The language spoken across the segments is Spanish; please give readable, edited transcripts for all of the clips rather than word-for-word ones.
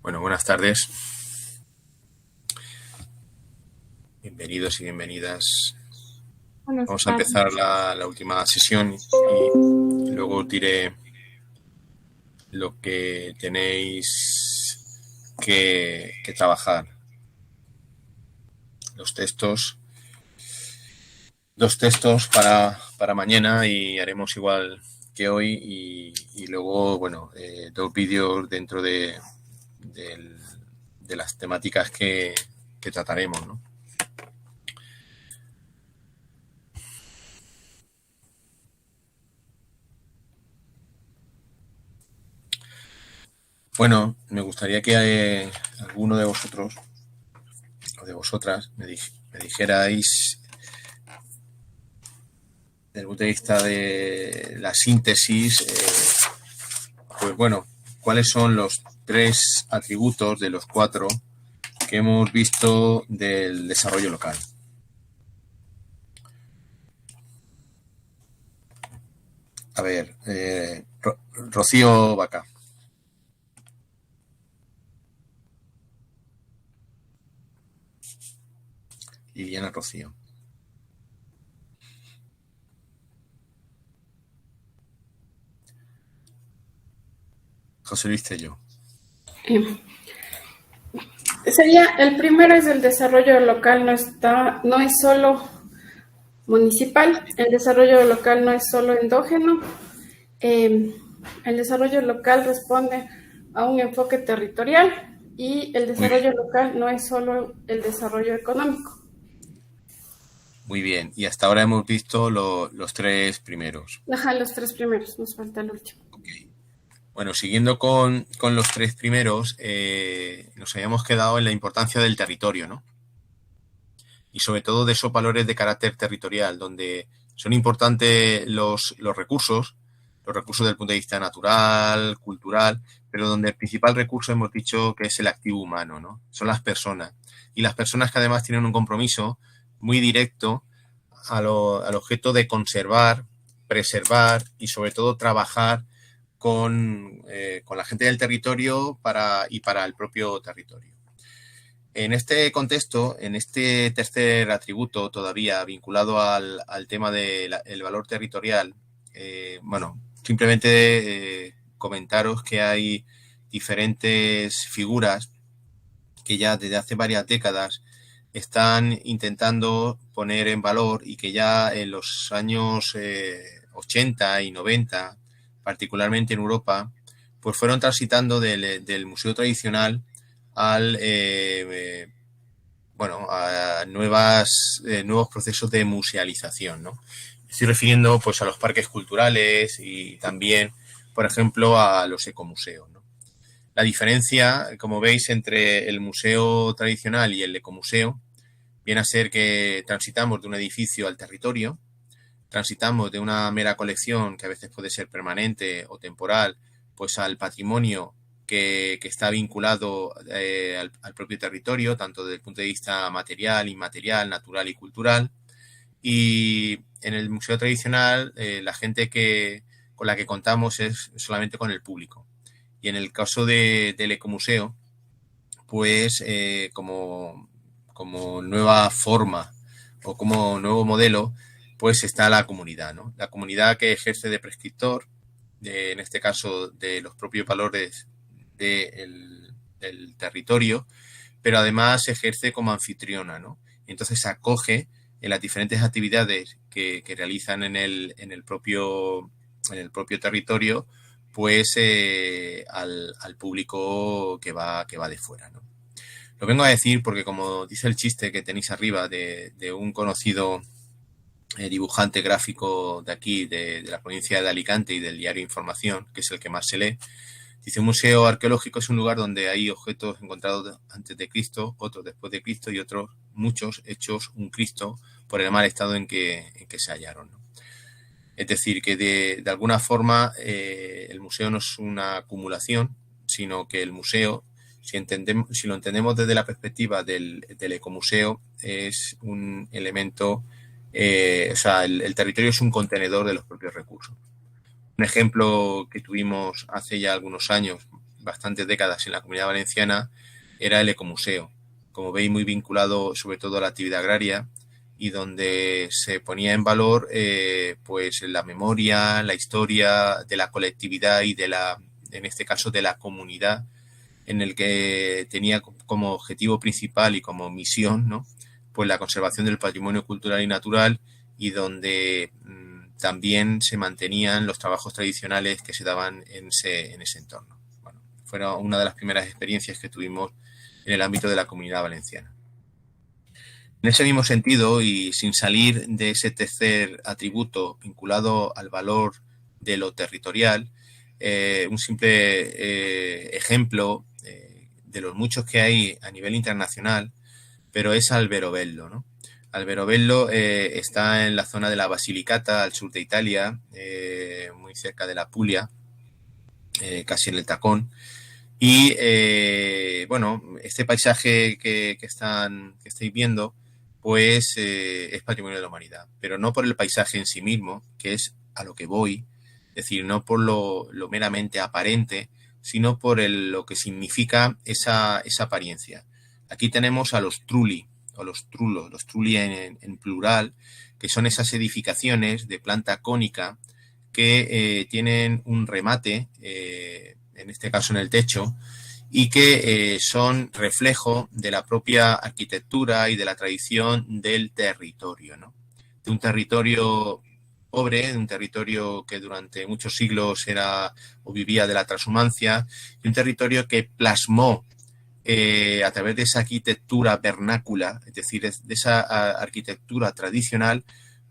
Bueno, buenas tardes. Bienvenidos y bienvenidas. Buenas Vamos a tardes. empezar la última sesión y luego os diré lo que tenéis que trabajar. Los textos, dos textos para mañana y haremos igual que hoy y luego, bueno, dos vídeos dentro de las temáticas que trataremos, ¿no? Bueno, me gustaría que alguno de vosotros o de vosotras me dijerais, desde el punto de vista de la síntesis, pues bueno, cuáles son los tres atributos de los cuatro que hemos visto del desarrollo local. A ver, Rocío Vaca. Liliana Rocío. José Luis Tello. Eh, Sería el primero es el desarrollo local, no es solo municipal, el desarrollo local no es solo endógeno, eh, el desarrollo local responde a un enfoque territorial y el Muy bien, desarrollo local no es solo el desarrollo económico. muy bien. Y hasta ahora hemos visto los tres primeros. Ajá, los tres primeros, nos falta el último. Okay. Bueno, siguiendo con los tres primeros, nos habíamos quedado en la importancia del territorio, ¿no? Y sobre todo de esos valores de carácter territorial, donde son importantes los recursos del punto de vista natural, cultural, pero donde el principal recurso hemos dicho que es el activo humano, ¿no? Son las personas. Y las personas que además tienen un compromiso muy directo al objeto de conservar, preservar y sobre todo trabajar con la gente del territorio y para el propio territorio. En este contexto, en este tercer atributo todavía vinculado al tema del valor territorial, bueno, simplemente comentaros que hay diferentes figuras que ya desde hace varias décadas están intentando poner en valor y que ya en los años 80 y 90, particularmente en Europa, pues fueron transitando del museo tradicional al bueno, a nuevos procesos de musealización, ¿no? Estoy refiriendo pues a los parques culturales y también, por ejemplo, a los ecomuseos, ¿no? La diferencia, como veis, entre el museo tradicional y el ecomuseo viene a ser que transitamos de un edificio al territorio, transitamos de una mera colección que a veces puede ser permanente o temporal, pues al patrimonio que está vinculado al propio territorio, tanto desde el punto de vista material, inmaterial, natural y cultural. Y en el museo tradicional, la gente con la que contamos es solamente con el público. Y en el caso del ecomuseo, pues como nueva forma o como nuevo modelo, pues está la comunidad, ¿no? La comunidad que ejerce de prescriptor, en este caso de los propios valores del territorio, pero además ejerce como anfitriona, ¿no? Entonces acoge en las diferentes actividades que realizan en el propio territorio, pues al público que va de fuera, ¿no? Lo vengo a decir porque, como dice el chiste que tenéis arriba de un conocido dibujante gráfico de aquí, de la provincia de Alicante y del diario Información, que es el que más se lee, dice: un museo arqueológico es un lugar donde hay objetos encontrados antes de Cristo, otros después de Cristo y otros muchos hechos un Cristo por el mal estado en que se hallaron, ¿no? Es decir, que de alguna forma el museo no es una acumulación, sino que el museo, si lo entendemos desde la perspectiva del ecomuseo, es un elemento, o sea, el territorio es un contenedor de los propios recursos. Un ejemplo que tuvimos hace ya algunos años, bastantes décadas en la Comunidad Valenciana era el ecomuseo. Como veis, muy vinculado sobre todo a la actividad agraria y donde se ponía en valor pues la memoria, la historia de la colectividad y en este caso de la comunidad, en el que tenía como objetivo principal y como misión, ¿no?, pues la conservación del patrimonio cultural y natural, y donde también se mantenían los trabajos tradicionales que se daban en ese entorno. Bueno, fue una de las primeras experiencias que tuvimos en el ámbito de la Comunidad Valenciana. En ese mismo sentido, y sin salir de ese tercer atributo vinculado al valor de lo territorial, un simple ejemplo de los muchos que hay a nivel internacional, pero es Alberobello, ¿no? Alberobello está en la zona de la Basilicata, al sur de Italia, muy cerca de la Puglia, casi en el Tacón. Y bueno, este paisaje que estáis viendo, pues es patrimonio de la humanidad, pero no por el paisaje en sí mismo, que es a lo que voy, es decir, no por lo meramente aparente, sino por lo que significa esa apariencia. Aquí tenemos a los trulli, o los trulli en plural, que son esas edificaciones de planta cónica que tienen un remate, en este caso en el techo, y que son reflejo de la propia arquitectura y de la tradición del territorio, ¿no? De un territorio pobre, de un territorio que durante muchos siglos era o vivía de la trashumancia, y un territorio que plasmó a través de esa arquitectura vernácula, es decir, de esa arquitectura tradicional,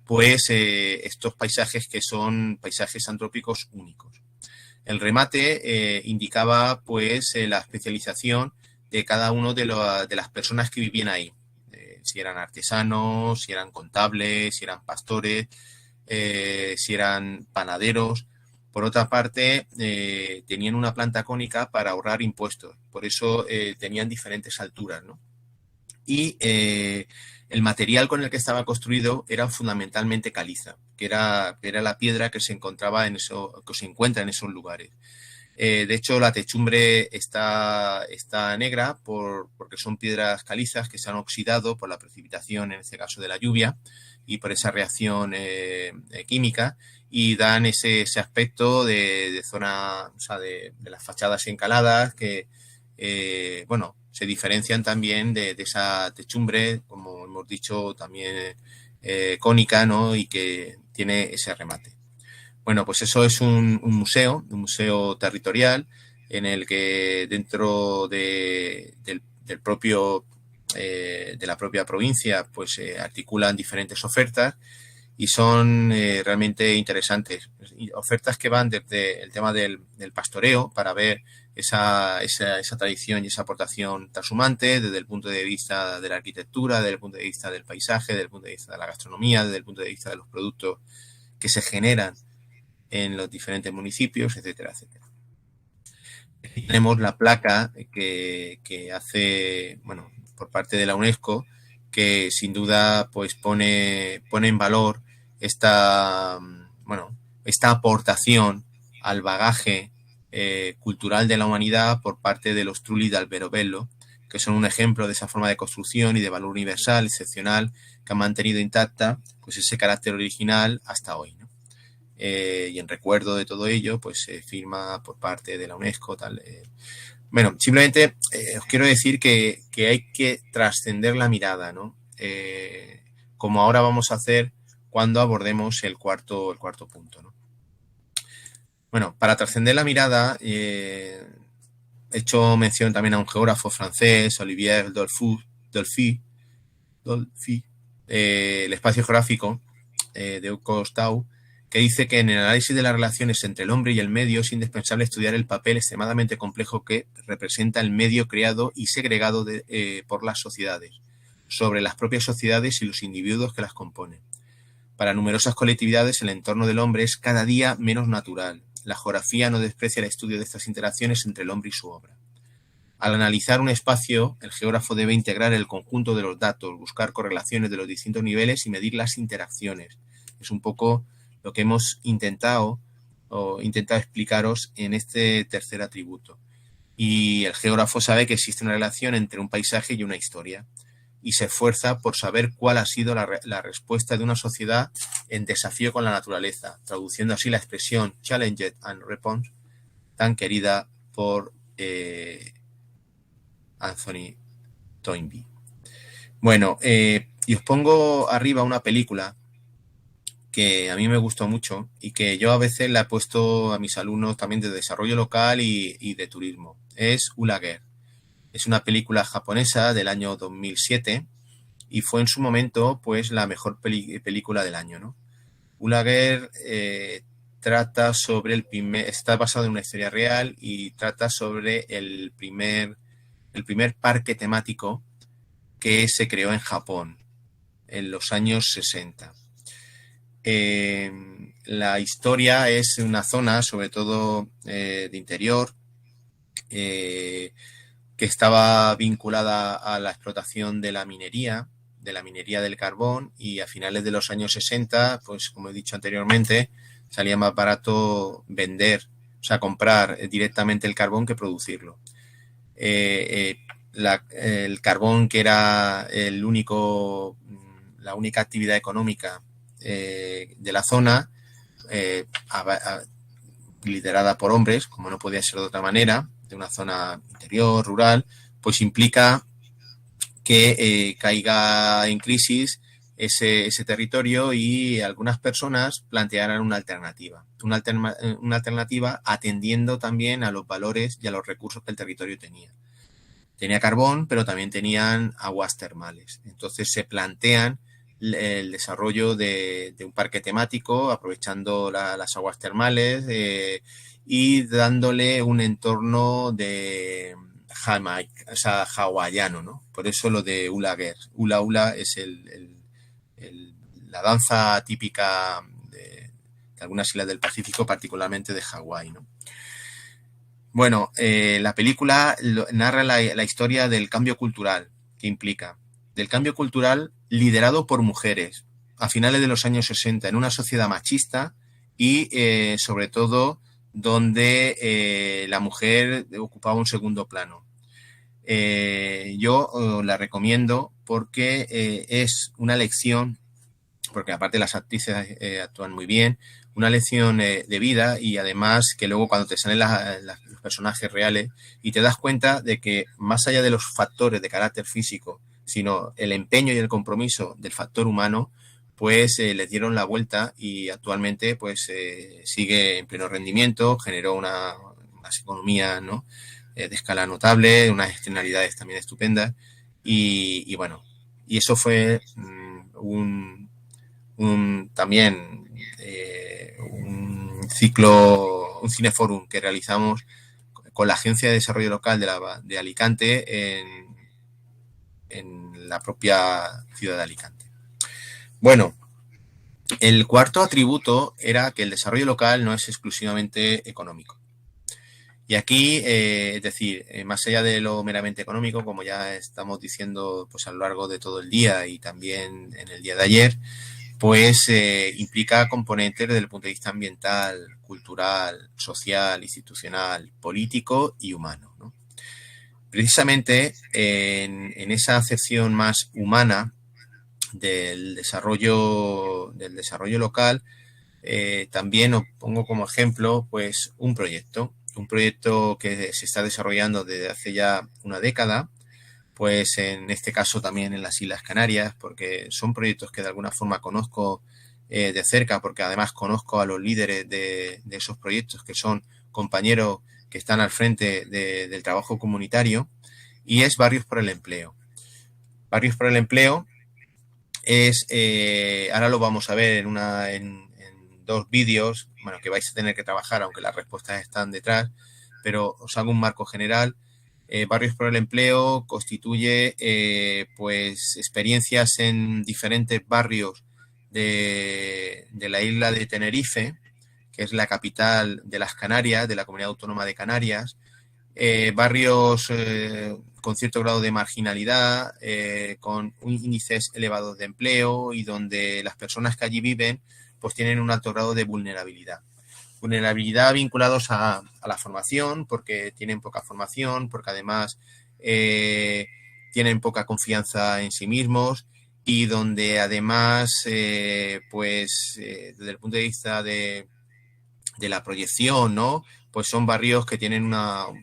pues estos paisajes que son paisajes antrópicos únicos. El remate indicaba pues la especialización de cada uno de las personas que vivían ahí, si eran artesanos, si eran contables, si eran pastores, si eran panaderos. Por otra parte, tenían una planta cónica para ahorrar impuestos, por eso tenían diferentes alturas, ¿no? Y el material con el que estaba construido era fundamentalmente caliza, que era la piedra que se encontraba que se encuentra en esos lugares. De hecho, la techumbre está negra porque son piedras calizas que se han oxidado por la precipitación, en este caso de la lluvia, y por esa reacción química, y dan ese aspecto de zona, o sea, de las fachadas encaladas que, bueno, se diferencian también de esa techumbre, como hemos dicho, también cónica, ¿no?, y que tiene ese remate. Bueno, pues eso es un museo territorial, en el que dentro del propio de la propia provincia pues se articulan diferentes ofertas y son realmente interesantes. Ofertas que van desde el tema del pastoreo, para ver esa tradición y esa aportación trashumante, desde el punto de vista de la arquitectura, desde el punto de vista del paisaje, desde el punto de vista de la gastronomía, desde el punto de vista de los productos que se generan en los diferentes municipios, etcétera, etcétera. Aquí tenemos la placa que hace, bueno, por parte de la UNESCO, que sin duda pues pone en valor esta aportación al bagaje cultural de la humanidad por parte de los trulli de Alberobello, que son un ejemplo de esa forma de construcción y de valor universal, excepcional, que han mantenido intacta pues ese carácter original hasta hoy, ¿no? Y en recuerdo de todo ello, pues se firma por parte de la UNESCO, tal. Bueno, simplemente os quiero decir que hay que trascender la mirada, ¿no? Como ahora vamos a hacer cuando abordemos el cuarto punto, ¿no? Bueno, para trascender la mirada, he hecho mención también a un geógrafo francés, Olivier Dolphy, el espacio geográfico de Costau, que dice que en el análisis de las relaciones entre el hombre y el medio es indispensable estudiar el papel extremadamente complejo que representa el medio creado y segregado por las sociedades, sobre las propias sociedades y los individuos que las componen. Para numerosas colectividades, el entorno del hombre es cada día menos natural. La geografía no desprecia el estudio de estas interacciones entre el hombre y su obra. Al analizar un espacio, el geógrafo debe integrar el conjunto de los datos, buscar correlaciones de los distintos niveles y medir las interacciones. Es un poco lo que hemos intentado explicaros en este tercer atributo. y el geógrafo sabe que existe una relación entre un paisaje y una historia y se esfuerza por saber cuál ha sido la respuesta de una sociedad en desafío con la naturaleza, traduciendo así la expresión challenge and response tan querida por Anthony Toynbee. Bueno, y os pongo arriba una película que a mí me gustó mucho y que yo a veces la he puesto a mis alumnos también de desarrollo local y de turismo. Es Ulager. Es una película japonesa del año 2007 y fue en su momento pues la mejor película del año, ¿no? Ulager trata sobre está basado en una historia real y trata sobre el primer parque temático que se creó en Japón en los años 60. La historia es una zona, sobre todo de interior, que estaba vinculada a la explotación de la minería del carbón, y a finales de los años 60, pues como he dicho anteriormente, salía más barato comprar directamente el carbón que producirlo. El carbón, que era la única actividad económica de la zona, liderada por hombres, como no podía ser de otra manera, de una zona interior, rural, pues implica que caiga en crisis ese territorio, y algunas personas plantearan una alternativa atendiendo también a los valores y a los recursos que el territorio tenía. Tenía carbón, pero también tenían aguas termales. Entonces se plantean el desarrollo de un parque temático, aprovechando las aguas termales y dándole un entorno de hawaiano, ¿no? Por eso lo de hula girl. Hula hula es la danza típica de algunas islas del Pacífico, particularmente de Hawái, ¿no? Bueno, la película narra la historia del cambio cultural que implica, del cambio cultural liderado por mujeres a finales de los años 60 en una sociedad machista y sobre todo donde la mujer ocupaba un segundo plano. Yo la recomiendo porque es una lección, porque aparte las actrices actúan muy bien, una lección de vida, y además que luego cuando te salen los personajes reales y te das cuenta de que más allá de los factores de carácter físico, sino el empeño y el compromiso del factor humano, pues les dieron la vuelta y actualmente pues sigue en pleno rendimiento, generó unas economías, ¿no? De escala notable, unas externalidades también estupendas, y bueno, y eso fue también un cineforum que realizamos con la Agencia de Desarrollo Local de Alicante en la propia ciudad de Alicante. Bueno, el cuarto atributo era que el desarrollo local no es exclusivamente económico. Y aquí, es decir, más allá de lo meramente económico, como ya estamos diciendo pues a lo largo de todo el día y también en el día de ayer, pues implica componentes desde el punto de vista ambiental, cultural, social, institucional, político y humano, ¿no? Precisamente en esa acepción más humana del desarrollo local, también os pongo como ejemplo pues un proyecto que se está desarrollando desde hace ya una década, pues en este caso también en las Islas Canarias, porque son proyectos que de alguna forma conozco de cerca, porque además conozco a los líderes de esos proyectos, que son compañeros que están al frente del trabajo comunitario, y es Barrios por el Empleo. Barrios por el Empleo es, ahora lo vamos a ver en dos vídeos, bueno, que vais a tener que trabajar, aunque las respuestas están detrás, pero os hago un marco general. Barrios por el Empleo constituye pues experiencias en diferentes barrios de la isla de Tenerife, que es la capital de las Canarias, de la Comunidad Autónoma de Canarias, barrios con cierto grado de marginalidad, con índices elevados de empleo y donde las personas que allí viven pues tienen un alto grado de vulnerabilidad. Vulnerabilidad vinculados a la formación, porque tienen poca formación, porque además tienen poca confianza en sí mismos y donde además, desde el punto de vista de la proyección, ¿no? Pues son barrios que tienen no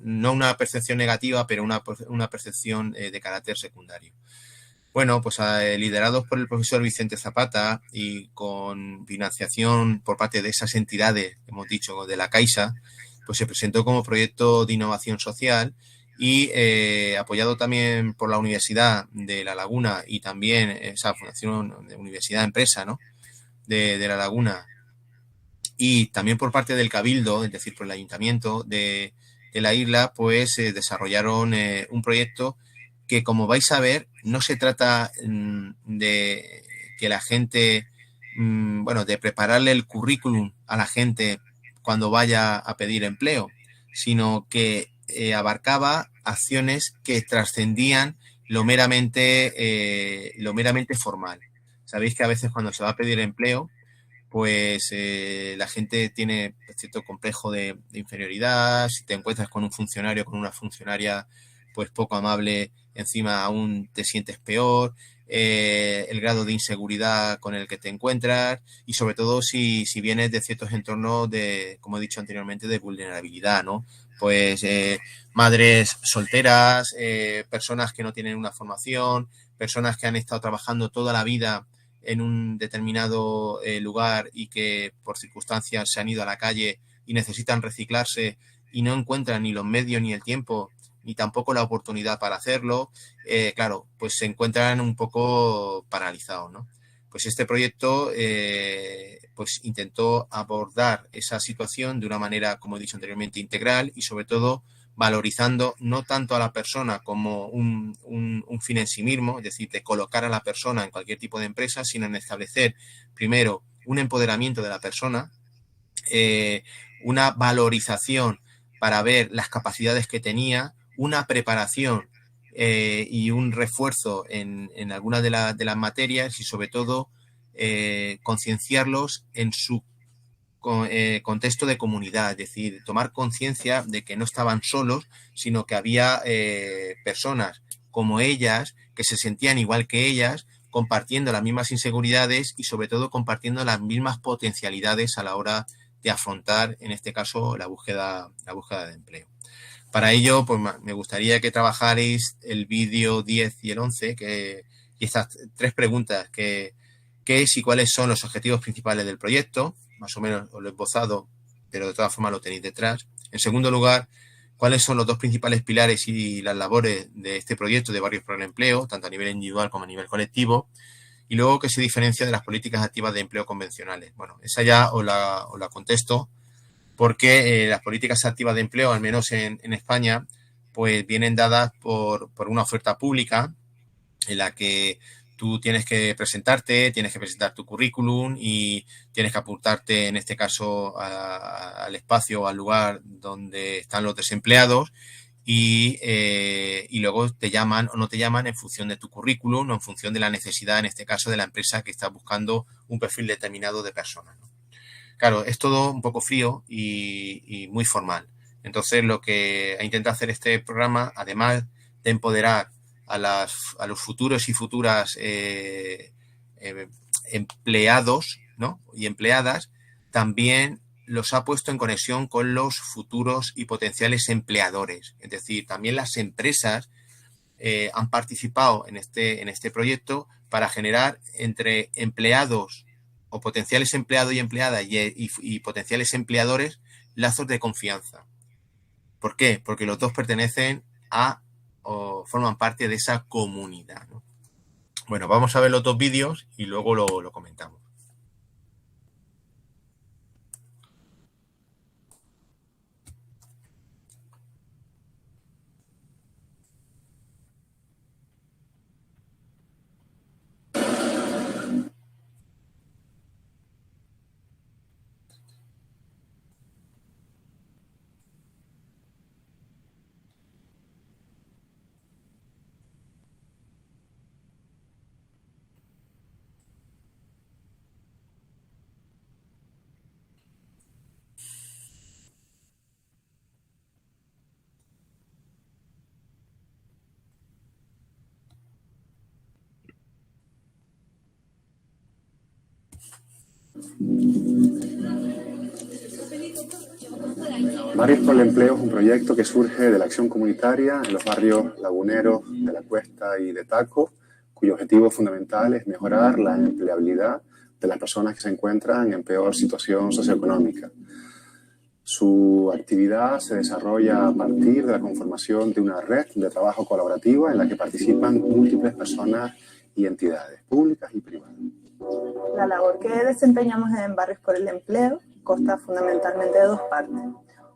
una percepción negativa, pero una percepción de carácter secundario. Bueno, pues liderados por el profesor Vicente Zapata y con financiación por parte de esas entidades, hemos dicho, de la Caixa, pues se presentó como proyecto de innovación social y apoyado también por la Universidad de La Laguna y también esa Fundación de Universidad Empresa, ¿no? de La Laguna, y también por parte del Cabildo, es decir, por el Ayuntamiento de la isla, pues desarrollaron un proyecto que, como vais a ver, no se trata de que la gente, de prepararle el currículum a la gente cuando vaya a pedir empleo, sino que abarcaba acciones que trascendían lo meramente formal. Sabéis que a veces cuando se va a pedir empleo, pues la gente tiene cierto complejo de inferioridad. Si te encuentras con un funcionario, con una funcionaria, pues poco amable, encima aún te sientes peor. El grado de inseguridad con el que te encuentras y sobre todo si vienes de ciertos entornos de, como he dicho anteriormente, de vulnerabilidad, ¿no? Pues madres solteras, personas que no tienen una formación, personas que han estado trabajando toda la vida en un determinado lugar y que por circunstancias se han ido a la calle y necesitan reciclarse y no encuentran ni los medios ni el tiempo ni tampoco la oportunidad para hacerlo, claro, pues se encuentran un poco paralizados, ¿no? Pues este proyecto pues intentó abordar esa situación de una manera, como he dicho anteriormente, integral y sobre todo valorizando no tanto a la persona como un fin en sí mismo, es decir, de colocar a la persona en cualquier tipo de empresa, sino en establecer primero un empoderamiento de la persona, una valorización para ver las capacidades que tenía, una preparación y un refuerzo en algunas de las materias y sobre todo concienciarlos en su contexto de comunidad, es decir, tomar conciencia de que no estaban solos, sino que había personas como ellas, que se sentían igual que ellas, compartiendo las mismas inseguridades y sobre todo compartiendo las mismas potencialidades a la hora de afrontar, en este caso, la búsqueda de empleo. Para ello, pues me gustaría que trabajarais el vídeo 10 y el 11, y estas tres preguntas, qué es y cuáles son los objetivos principales del proyecto, más o menos os lo he esbozado, pero de todas formas lo tenéis detrás. En segundo lugar, cuáles son los dos principales pilares y las labores de este proyecto de Barrios por el Empleo, tanto a nivel individual como a nivel colectivo, y luego qué se diferencia de las políticas activas de empleo convencionales. Bueno, esa ya os la contesto, porque las políticas activas de empleo, al menos en España, pues vienen dadas por una oferta pública en la que tú tienes que presentar tu currículum y tienes que apuntarte, en este caso, al espacio o al lugar donde están los desempleados y luego te llaman o no te llaman en función de tu currículum o en función de la necesidad, en este caso, de la empresa que está buscando un perfil determinado de personas, ¿no? Claro, es todo un poco frío y muy formal. Entonces, lo que ha intentado hacer este programa, además de empoderar a los futuros y futuras empleados, ¿no? y empleadas, también los ha puesto en conexión con los futuros y potenciales empleadores. Es decir, también las empresas han participado en este proyecto para generar entre empleados o potenciales empleados y empleadas y potenciales empleadores lazos de confianza. ¿Por qué? Porque los dos pertenecen a o forman parte de esa comunidad, ¿no? Bueno, vamos a ver los dos vídeos y luego lo comentamos. Barrios por el Empleo es un proyecto que surge de la acción comunitaria en los barrios laguneros de La Cuesta y de Taco, cuyo objetivo fundamental es mejorar la empleabilidad de las personas que se encuentran en peor situación socioeconómica. Su actividad se desarrolla a partir de la conformación de una red de trabajo colaborativa en la que participan múltiples personas y entidades públicas y privadas. La labor que desempeñamos en Barrios por el Empleo consta fundamentalmente de dos partes.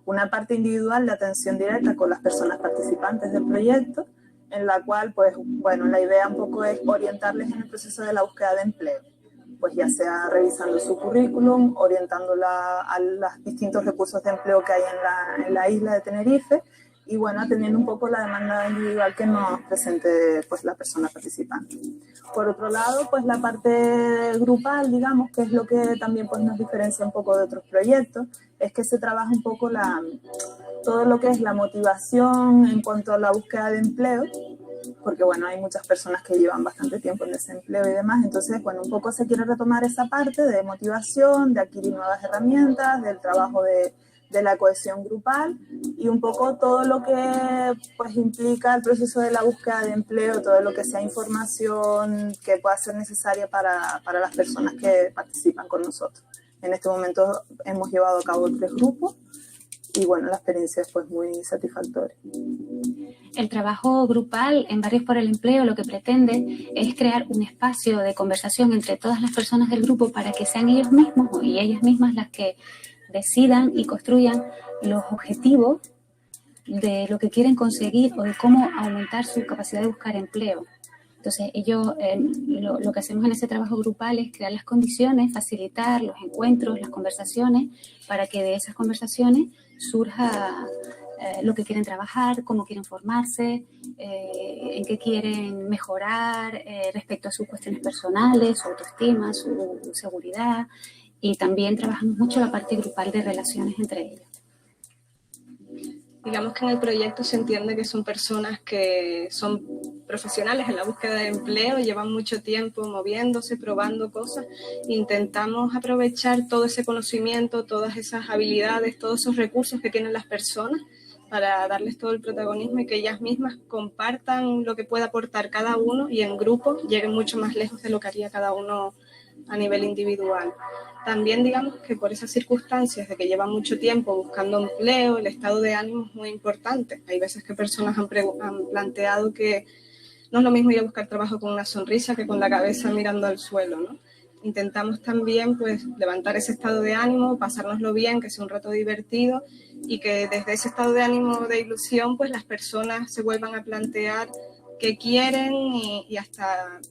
Una parte individual de atención directa con las personas participantes del proyecto, en la cual, pues, bueno, la idea un poco es orientarles en el proceso de la búsqueda de empleo, pues ya sea revisando su currículum, orientándola a los distintos recursos de empleo que hay en la isla de Tenerife, y bueno, atendiendo un poco la demanda individual que nos presente pues la persona participante. Por otro lado, pues la parte grupal, digamos, que es lo que también pues nos diferencia un poco de otros proyectos, es que se trabaja un poco todo lo que es la motivación en cuanto a la búsqueda de empleo, porque bueno, hay muchas personas que llevan bastante tiempo en desempleo y demás, entonces bueno, un poco se quiere retomar esa parte de motivación, de adquirir nuevas herramientas, del trabajo de la cohesión grupal y un poco todo lo que pues implica el proceso de la búsqueda de empleo, todo lo que sea información que pueda ser necesaria para las personas que participan con nosotros. En este momento hemos llevado a cabo 3 grupos y bueno, la experiencia es pues muy satisfactoria. El trabajo grupal en Barrios por el Empleo lo que pretende es crear un espacio de conversación entre todas las personas del grupo para que sean ellos mismos y ellas mismas las que decidan y construyan los objetivos de lo que quieren conseguir o de cómo aumentar su capacidad de buscar empleo. Entonces, ellos, lo que hacemos en ese trabajo grupal es crear las condiciones, facilitar los encuentros, las conversaciones, para que de esas conversaciones surja lo que quieren trabajar, cómo quieren formarse, en qué quieren mejorar respecto a sus cuestiones personales, su autoestima, su seguridad. Y también trabajamos mucho la parte grupal de relaciones entre ellos. Digamos que en el proyecto se entiende que son personas que son profesionales en la búsqueda de empleo, llevan mucho tiempo moviéndose, probando cosas. Intentamos aprovechar todo ese conocimiento, todas esas habilidades, todos esos recursos que tienen las personas para darles todo el protagonismo y que ellas mismas compartan lo que pueda aportar cada uno y en grupo lleguen mucho más lejos de lo que haría cada uno a nivel individual. También digamos que por esas circunstancias de que llevan mucho tiempo buscando empleo, el estado de ánimo es muy importante. Hay veces que personas han planteado que no es lo mismo ir a buscar trabajo con una sonrisa que con la cabeza mirando al suelo, ¿no? Intentamos también pues levantar ese estado de ánimo, pasárnoslo bien, que sea un rato divertido y que desde ese estado de ánimo de ilusión pues las personas se vuelvan a plantear qué quieren y hasta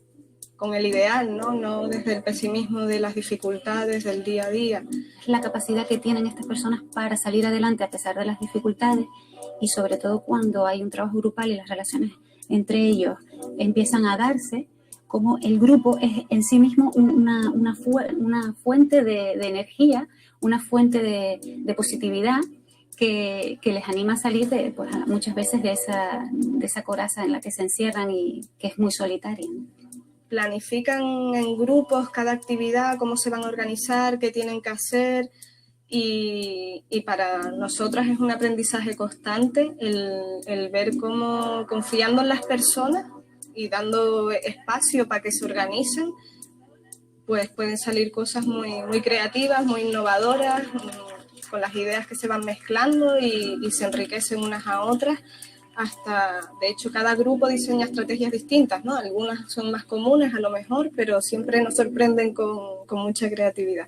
con el ideal, ¿no? No desde el pesimismo de las dificultades del día a día. La capacidad que tienen estas personas para salir adelante a pesar de las dificultades y sobre todo cuando hay un trabajo grupal y las relaciones entre ellos empiezan a darse, como el grupo es en sí mismo una fuente de energía, una fuente de positividad que les anima a salir pues, muchas veces de esa coraza en la que se encierran y que es muy solitaria, ¿no? Planifican en grupos cada actividad, cómo se van a organizar, qué tienen que hacer y para nosotras es un aprendizaje constante el ver cómo confiando en las personas y dando espacio para que se organicen, pues pueden salir cosas muy, muy creativas, muy innovadoras, con las ideas que se van mezclando y se enriquecen unas a otras. Hasta, de hecho, cada grupo diseña estrategias distintas, ¿no? Algunas son más comunes a lo mejor, pero siempre nos sorprenden con mucha creatividad.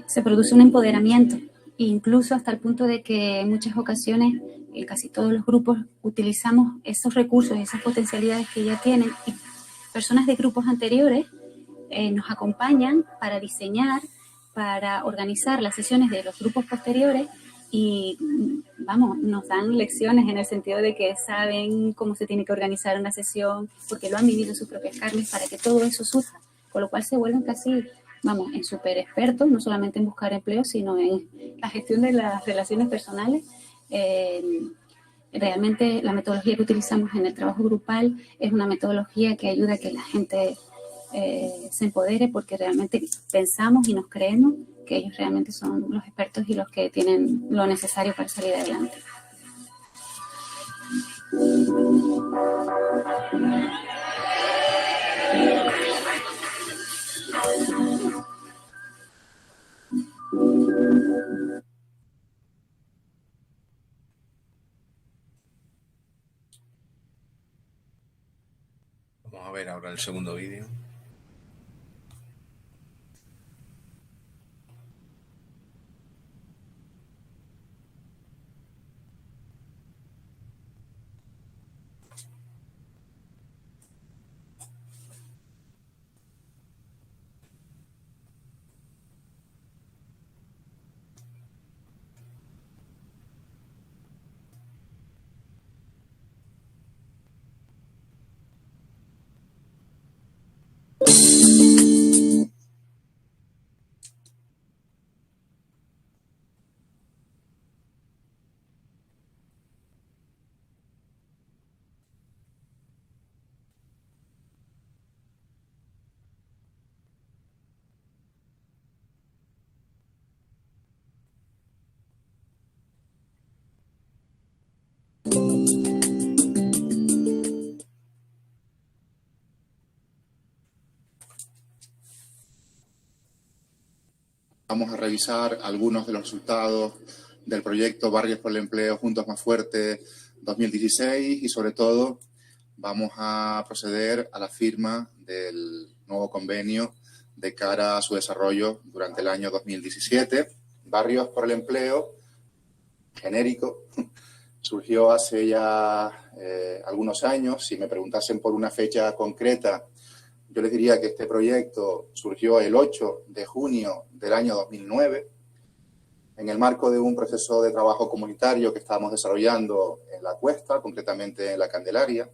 Se produce un empoderamiento, incluso hasta el punto de que en muchas ocasiones, en casi todos los grupos, utilizamos esos recursos, esas potencialidades que ya tienen y personas de grupos anteriores nos acompañan para diseñar, para organizar las sesiones de los grupos posteriores y vamos, nos dan lecciones en el sentido de que saben cómo se tiene que organizar una sesión, porque lo han vivido en sus propias carnes para que todo eso surja, con lo cual se vuelven casi, vamos, en súper expertos, no solamente en buscar empleo, sino en la gestión de las relaciones personales. Realmente la metodología que utilizamos en el trabajo grupal es una metodología que ayuda a que la gente se empodere, porque realmente pensamos y nos creemos que ellos realmente son los expertos y los que tienen lo necesario para salir adelante. Vamos a ver ahora el segundo vídeo. Vamos a revisar algunos de los resultados del proyecto Barrios por el Empleo Juntos Más Fuertes 2016 y sobre todo vamos a proceder a la firma del nuevo convenio de cara a su desarrollo durante el año 2017. Barrios por el Empleo, genérico, surgió hace ya algunos años. Si me preguntasen por una fecha concreta, yo les diría que este proyecto surgió el 8 de junio del año 2009 en el marco de un proceso de trabajo comunitario que estábamos desarrollando en La Cuesta, concretamente en La Candelaria,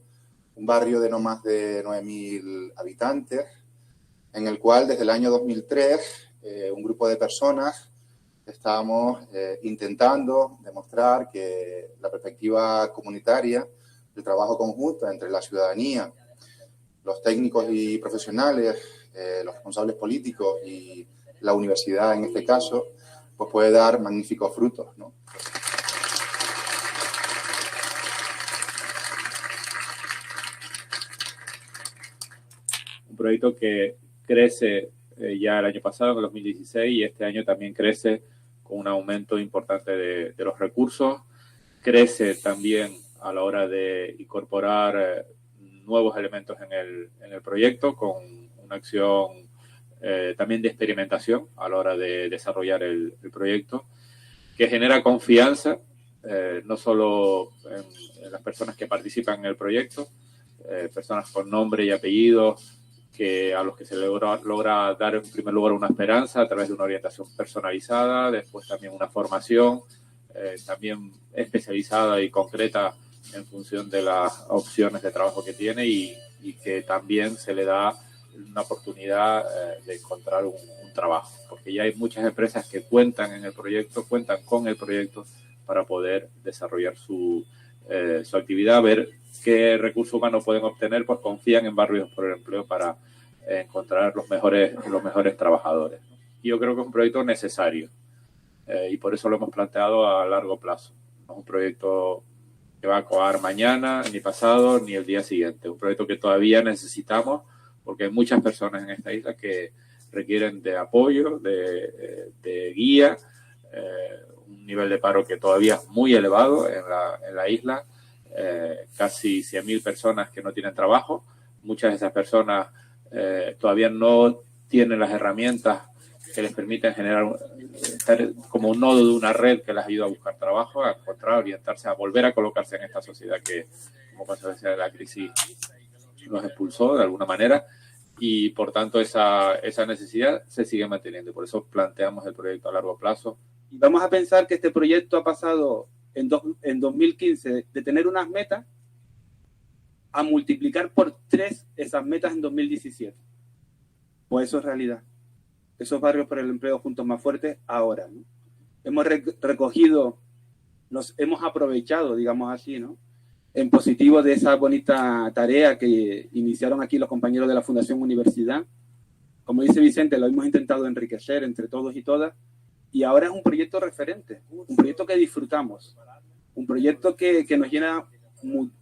un barrio de no más de 9.000 habitantes, en el cual desde el año 2003 un grupo de personas estábamos intentando demostrar que la perspectiva comunitaria, el trabajo conjunto entre la ciudadanía, los técnicos y profesionales, los responsables políticos y la universidad en este caso, pues puede dar magníficos frutos, ¿no? Un proyecto que crece ya el año pasado, en el 2016, y este año también crece con un aumento importante de los recursos. Crece también a la hora de incorporar nuevos elementos en el proyecto, con una acción también de experimentación a la hora de desarrollar el proyecto, que genera confianza no solo en las personas que participan en el proyecto, personas con nombre y apellido, a los que se logra dar en primer lugar una esperanza a través de una orientación personalizada, después también una formación también especializada y concreta en función de las opciones de trabajo que tiene y que también se le da una oportunidad de encontrar un trabajo, porque ya hay muchas empresas que cuentan con el proyecto para poder desarrollar su actividad, ver qué recursos humanos pueden obtener, pues confían en Barrios por el Empleo para encontrar los mejores trabajadores. Y yo creo que es un proyecto necesario y por eso lo hemos planteado a largo plazo. No es un proyecto que va a acabar mañana, ni pasado, ni el día siguiente. Un proyecto que todavía necesitamos porque hay muchas personas en esta isla que requieren de apoyo, de guía, un nivel de paro que todavía es muy elevado en la isla, casi 100.000 personas que no tienen trabajo. Muchas de esas personas todavía no tienen las herramientas que les permiten estar como un nodo de una red que les ayuda a buscar trabajo, a encontrar, orientarse, a volver a colocarse en esta sociedad que, como consecuencia de la crisis, nos expulsó de alguna manera, y por tanto esa necesidad se sigue manteniendo. Por eso planteamos el proyecto a largo plazo. Y vamos a pensar que este proyecto ha pasado en 2015 de tener unas metas a multiplicar por 3 esas metas en 2017. Pues eso es realidad. Esos Barrios por el Empleo Juntos Más Fuertes ahora, ¿no? Hemos recogido, hemos aprovechado, digamos así, ¿no?, en positivo de esa bonita tarea que iniciaron aquí los compañeros de la Fundación Universidad. Como dice Vicente, lo hemos intentado enriquecer entre todos y todas, y ahora es un proyecto referente, un proyecto que disfrutamos, un proyecto que nos llena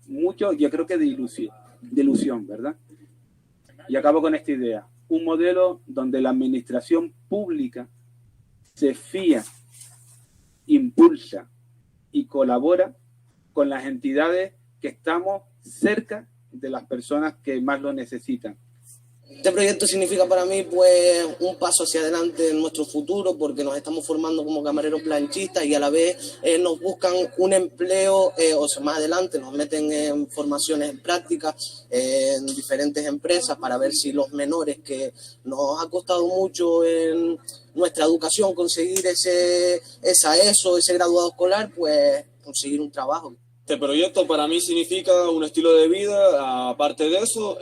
mucho, yo creo que de ilusión, ¿verdad? Y acabo con esta idea, un modelo donde la administración pública se fía, impulsa y colabora con las entidades que estamos cerca de las personas que más lo necesitan. Este proyecto significa para mí pues un paso hacia adelante en nuestro futuro, porque nos estamos formando como camareros planchistas y a la vez nos buscan un empleo, o sea, más adelante nos meten en formaciones prácticas en diferentes empresas para ver si los menores, que nos ha costado mucho en nuestra educación conseguir ese graduado escolar, pues conseguir un trabajo. Este proyecto para mí significa un estilo de vida. Aparte de eso,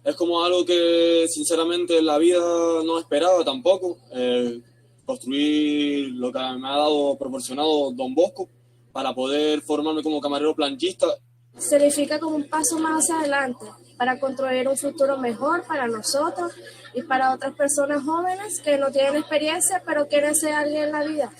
es como algo que sinceramente en la vida no esperaba tampoco, construir lo que me ha proporcionado Don Bosco para poder formarme como camarero planchista. Significa como un paso más hacia adelante para construir un futuro mejor para nosotros y para otras personas jóvenes que no tienen experiencia pero quieren ser alguien en la vida.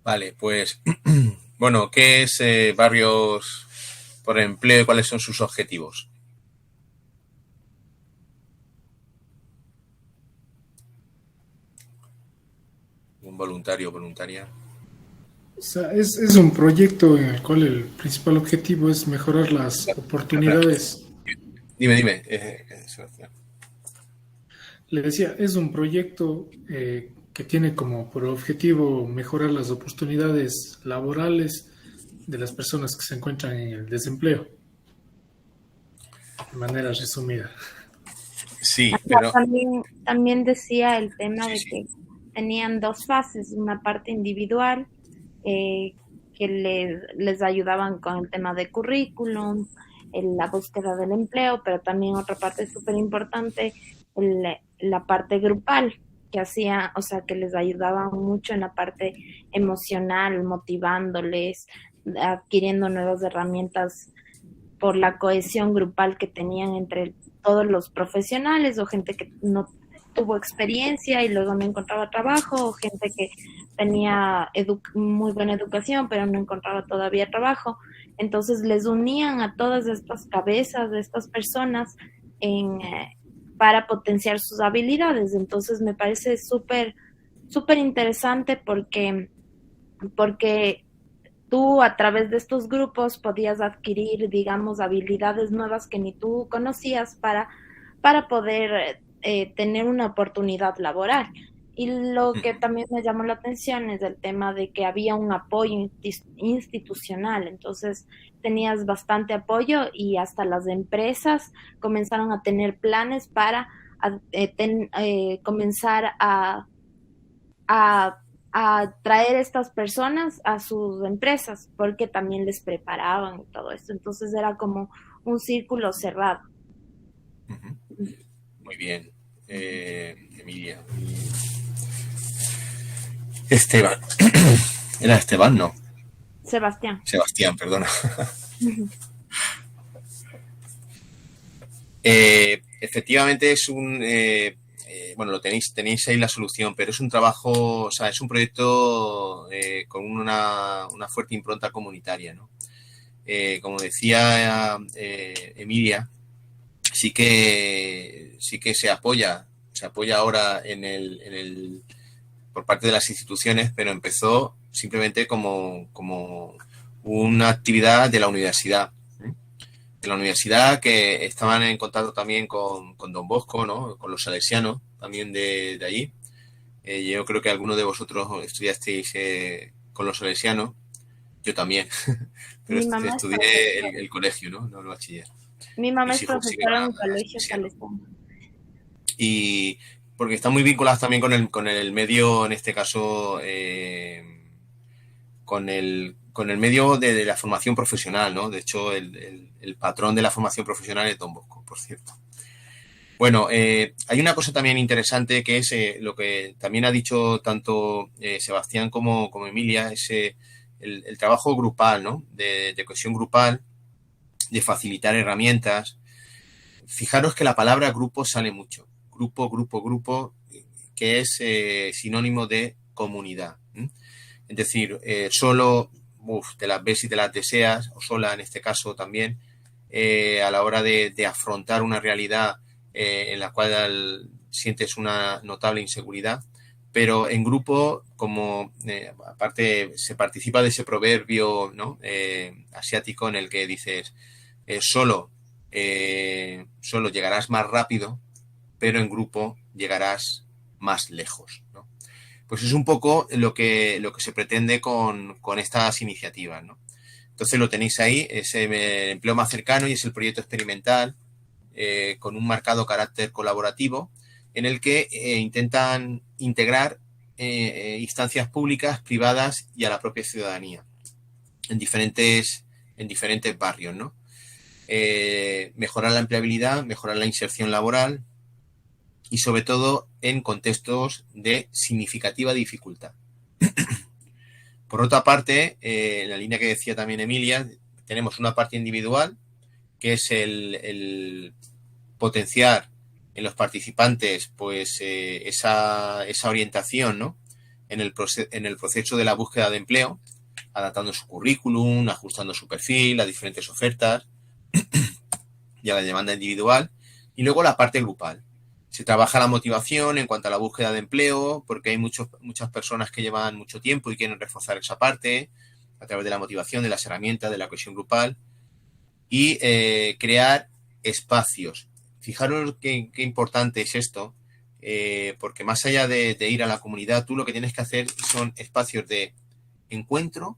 Vale, pues, bueno, ¿qué es Barrios por el Empleo y cuáles son sus objetivos? Un voluntario o voluntaria. O sea, es un proyecto en el cual el principal objetivo es mejorar las oportunidades. Dime, Sebastián. Le decía, es un proyecto que tiene como por objetivo mejorar las oportunidades laborales de las personas que se encuentran en el desempleo. De manera resumida. Sí, pero... También decía el tema de que tenían dos fases, una parte individual que les ayudaban con el tema de currículum, la búsqueda del empleo, pero también otra parte súper importante, la parte grupal, que hacía, o sea, que les ayudaba mucho en la parte emocional, motivándoles, adquiriendo nuevas herramientas por la cohesión grupal que tenían entre todos los profesionales o gente que no tuvo experiencia y luego no encontraba trabajo, o gente que tenía muy buena educación pero no encontraba todavía trabajo. Entonces les unían a todas estas cabezas de estas personas para potenciar sus habilidades. Entonces me parece súper interesante porque tú a través de estos grupos podías adquirir, digamos, habilidades nuevas que ni tú conocías para poder tener una oportunidad laboral. Y lo que también me llamó la atención es el tema de que había un apoyo institucional, entonces tenías bastante apoyo y hasta las empresas comenzaron a tener planes para comenzar a traer estas personas a sus empresas, porque también les preparaban y todo esto. Entonces era como un círculo cerrado. Muy bien, Emilia. Esteban. Era Esteban, ¿no? Sebastián, perdona. Efectivamente es un... bueno, lo tenéis ahí la solución, pero es un trabajo, o sea, es un proyecto con una fuerte impronta comunitaria, ¿no? Como decía Emilia, sí que se apoya ahora por parte de las instituciones, pero empezó simplemente como una actividad de la universidad. De la universidad, que estaban en contacto también con Don Bosco, ¿no? Con los salesianos también de allí. Yo creo que algunos de vosotros estudiasteis con los salesianos Yo también, pero Mi mamá es estudié profesora. el colegio, ¿no? No el bachiller. Mi mamá Mis es hijos siguen profesora en a un colegio Salesiano. salesiano. Y porque están muy vinculadas también con el medio, en este caso, con el medio de la formación profesional, ¿no? De hecho, el patrón de la formación profesional es Don Bosco, por cierto. Bueno, hay una cosa también interesante que es lo que también ha dicho tanto Sebastián como Emilia, es el trabajo grupal, ¿no? De cohesión grupal, de facilitar herramientas. Fijaros que la palabra grupo sale mucho. Grupo, que es sinónimo de comunidad. Es decir, solo te las ves y te las deseas, o sola en este caso también, a la hora de afrontar una realidad en la cual sientes una notable inseguridad, pero en grupo, como aparte se participa de ese proverbio, ¿no? Asiático en el que dices, solo llegarás más rápido, pero en grupo llegarás más lejos, ¿no? Pues es un poco lo que se pretende con estas iniciativas, ¿no? Entonces lo tenéis ahí, es el empleo más cercano y es el proyecto experimental con un marcado carácter colaborativo en el que intentan integrar instancias públicas, privadas y a la propia ciudadanía en diferentes barrios, ¿no? Mejorar la empleabilidad, mejorar la inserción laboral y sobre todo en contextos de significativa dificultad. Por otra parte, en la línea que decía también Emilia, tenemos una parte individual que es el potenciar en los participantes pues esa orientación, ¿no? en el proceso de la búsqueda de empleo, adaptando su currículum, ajustando su perfil a diferentes ofertas y a la demanda individual. Y luego la parte grupal. Se trabaja la motivación en cuanto a la búsqueda de empleo, porque hay muchas personas que llevan mucho tiempo y quieren reforzar esa parte a través de la motivación, de las herramientas, de la cohesión grupal y crear espacios. Fijaros qué importante es esto, porque más allá de ir a la comunidad, tú lo que tienes que hacer son espacios de encuentro,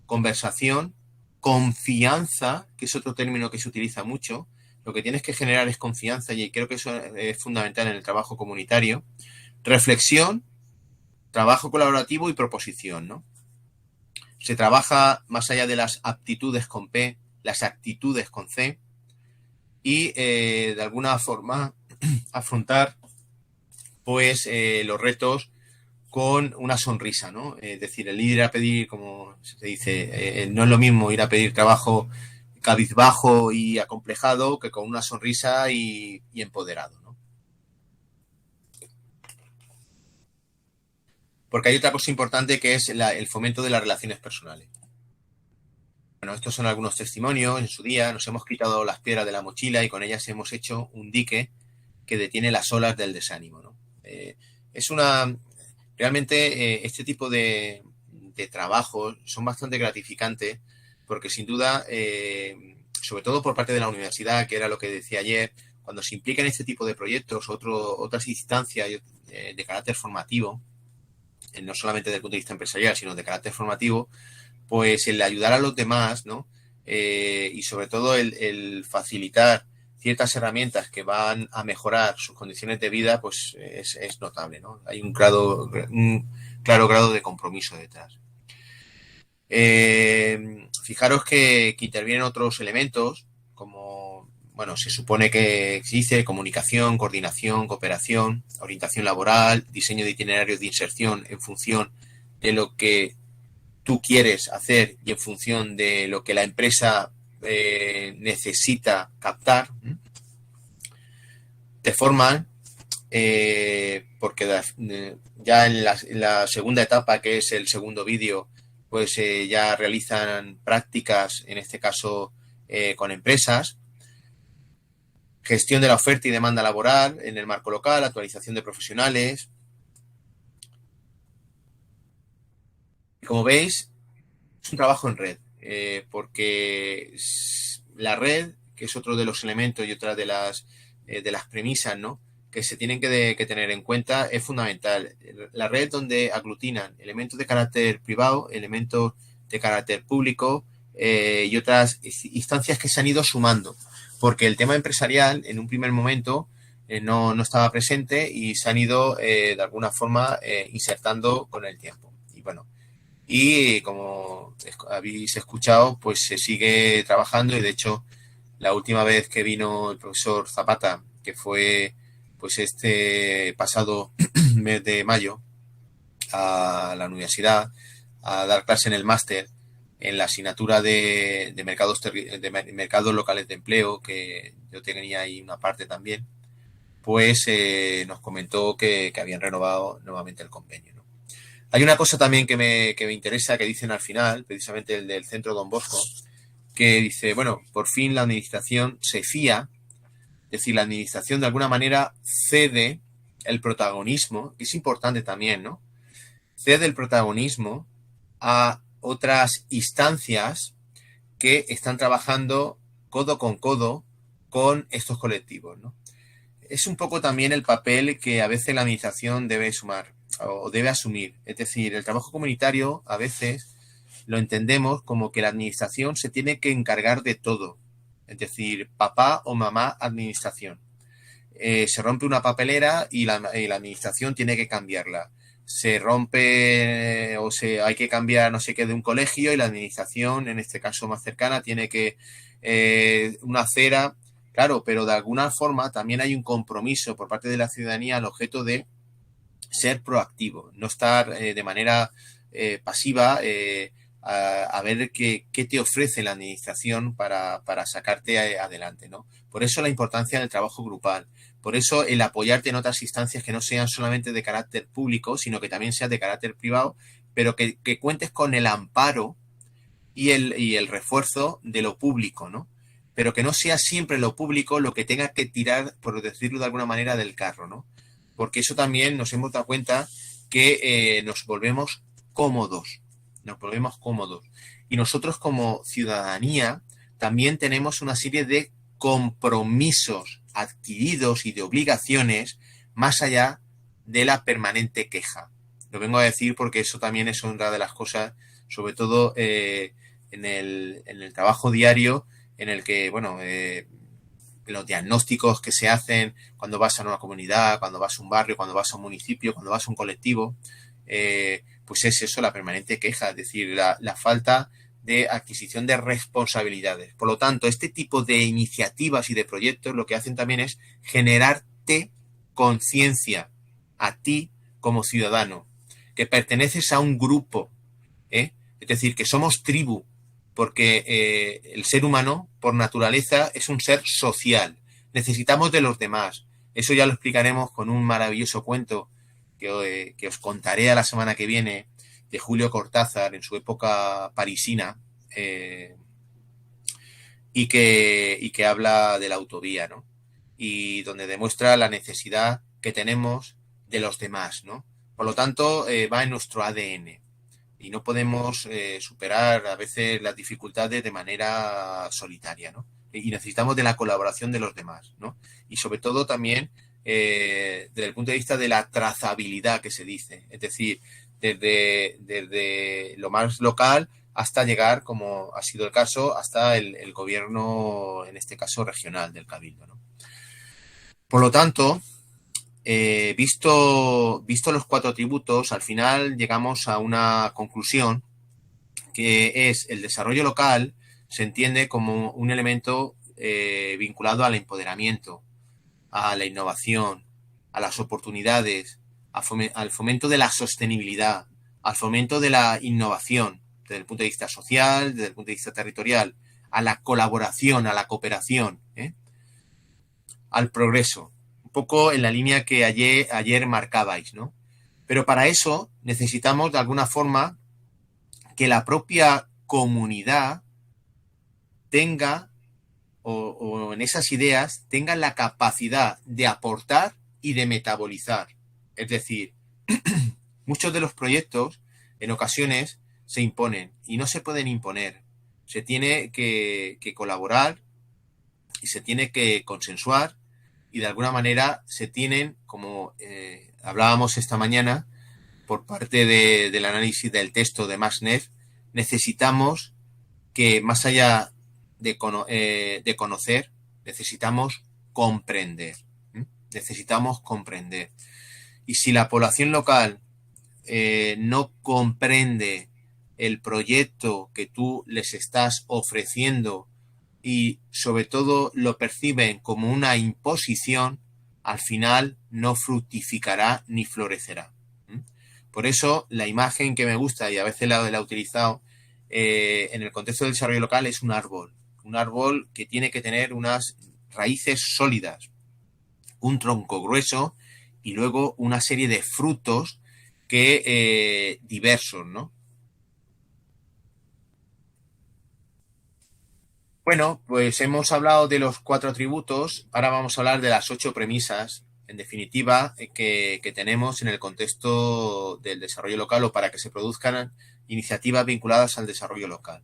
conversación, confianza, que es otro término que se utiliza mucho. Lo que tienes que generar es confianza y creo que eso es fundamental en el trabajo comunitario. Reflexión, trabajo colaborativo y proposición, ¿no? Se trabaja más allá de las aptitudes con P, las actitudes con C y de alguna forma afrontar pues los retos con una sonrisa, ¿no? Es decir, el ir a pedir, como se dice, no es lo mismo ir a pedir trabajo cabizbajo y acomplejado que con una sonrisa y empoderado, ¿no? Porque hay otra cosa importante que es el fomento de las relaciones personales. Bueno, estos son algunos testimonios. En su día nos hemos quitado las piedras de la mochila y con ellas hemos hecho un dique que detiene las olas del desánimo, ¿no? Realmente este tipo de trabajos son bastante gratificantes porque sin duda, sobre todo por parte de la universidad, que era lo que decía ayer, cuando se implican este tipo de proyectos, otras instancias de carácter formativo, no solamente desde el punto de vista empresarial, sino de carácter formativo, pues el ayudar a los demás, ¿no? Y sobre todo el facilitar ciertas herramientas que van a mejorar sus condiciones de vida, pues es notable, ¿no? Hay un claro grado de compromiso detrás. Fijaros que intervienen otros elementos como, bueno, se supone que existe comunicación, coordinación, cooperación, orientación laboral, diseño de itinerarios de inserción en función de lo que tú quieres hacer y en función de lo que la empresa necesita captar. Te forman porque ya en la segunda etapa, que es el segundo vídeo, pues ya realizan prácticas, en este caso con empresas, gestión de la oferta y demanda laboral en el marco local, actualización de profesionales. Como veis, es un trabajo en red, porque la red, que es otro de los elementos y otra de las premisas, ¿no?, que se tienen que tener en cuenta, es fundamental. La red donde aglutinan elementos de carácter privado, elementos de carácter público y otras instancias que se han ido sumando, porque el tema empresarial en un primer momento no estaba presente y se han ido de alguna forma insertando con el tiempo. Y bueno, y como habéis escuchado, pues se sigue trabajando y de hecho la última vez que vino el profesor Zapata, que fue pues este pasado mes de mayo a la universidad a dar clase en el máster en la asignatura de mercados locales de empleo, que yo tenía ahí una parte también, pues nos comentó que habían renovado nuevamente el convenio, ¿no? Hay una cosa también que me interesa, que dicen al final, precisamente el del Centro Don Bosco, que dice, bueno, por fin la administración se fía, es decir, la administración de alguna manera cede el protagonismo, que es importante también, ¿no? Cede el protagonismo a otras instancias que están trabajando codo con estos colectivos, ¿no? Es un poco también el papel que a veces la administración debe sumar o debe asumir. Es decir, el trabajo comunitario a veces lo entendemos como que la administración se tiene que encargar de todo. Es decir, papá o mamá administración. Se rompe una papelera y la administración tiene que cambiarla. Se rompe hay que cambiar no sé qué de un colegio y la administración, en este caso más cercana, tiene que una acera. Claro, pero de alguna forma también hay un compromiso por parte de la ciudadanía al objeto de ser proactivo, no estar de manera pasiva a ver qué te ofrece la administración para sacarte adelante, ¿no? Por eso la importancia del trabajo grupal, por eso el apoyarte en otras instancias que no sean solamente de carácter público, sino que también sean de carácter privado, pero que cuentes con el amparo y el refuerzo de lo público, ¿no? Pero que no sea siempre lo público lo que tenga que tirar, por decirlo de alguna manera, del carro, ¿no? Porque eso también nos hemos dado cuenta que nos volvemos cómodos. Y nosotros como ciudadanía también tenemos una serie de compromisos adquiridos y de obligaciones más allá de la permanente queja. Lo vengo a decir porque eso también es una de las cosas, sobre todo en el trabajo diario, en el que, bueno, los diagnósticos que se hacen cuando vas a una comunidad, cuando vas a un barrio, cuando vas a un municipio, cuando vas a un colectivo, pues es eso, la permanente queja, es decir, la falta de adquisición de responsabilidades. Por lo tanto, este tipo de iniciativas y de proyectos lo que hacen también es generarte conciencia a ti como ciudadano, que perteneces a un grupo, es decir, que somos tribu, porque el ser humano, por naturaleza, es un ser social. Necesitamos de los demás. Eso ya lo explicaremos con un maravilloso cuento que os contaré a la semana que viene, de Julio Cortázar, en su época parisina, y que habla de la autovía, ¿no? Y donde demuestra la necesidad que tenemos de los demás, ¿no? Por lo tanto, va en nuestro ADN. Y no podemos superar a veces las dificultades de manera solitaria, ¿no? Y necesitamos de la colaboración de los demás, ¿no? Y sobre todo también desde el punto de vista de la trazabilidad que se dice, es decir, desde lo más local hasta llegar, como ha sido el caso, hasta el gobierno, en este caso regional del Cabildo, ¿no? Por lo tanto, visto los 4 tributos, al final llegamos a una conclusión que es el desarrollo local se entiende como un elemento vinculado al empoderamiento, a la innovación, a las oportunidades, al fomento de la sostenibilidad, al fomento de la innovación desde el punto de vista social, desde el punto de vista territorial, a la colaboración, a la cooperación, al progreso. Un poco en la línea que ayer marcabais, ¿no? Pero para eso necesitamos de alguna forma que la propia comunidad tenga, o en esas ideas, tenga la capacidad de aportar y de metabolizar. Es decir, muchos de los proyectos en ocasiones se imponen y no se pueden imponer. Se tiene que colaborar y se tiene que consensuar y de alguna manera se tienen, como hablábamos esta mañana, por parte del análisis del texto de Max Neff, necesitamos que, más allá de conocer, necesitamos comprender. Necesitamos comprender. Y si la población local no comprende el proyecto que tú les estás ofreciendo y sobre todo lo perciben como una imposición, al final no fructificará ni florecerá. Por eso la imagen que me gusta, y a veces la he utilizado en el contexto del desarrollo local, es un árbol que tiene que tener unas raíces sólidas, un tronco grueso y luego una serie de frutos que diversos, ¿no? Bueno, pues hemos hablado de los 4 atributos, ahora vamos a hablar de las 8 premisas, en definitiva, que tenemos en el contexto del desarrollo local o para que se produzcan iniciativas vinculadas al desarrollo local.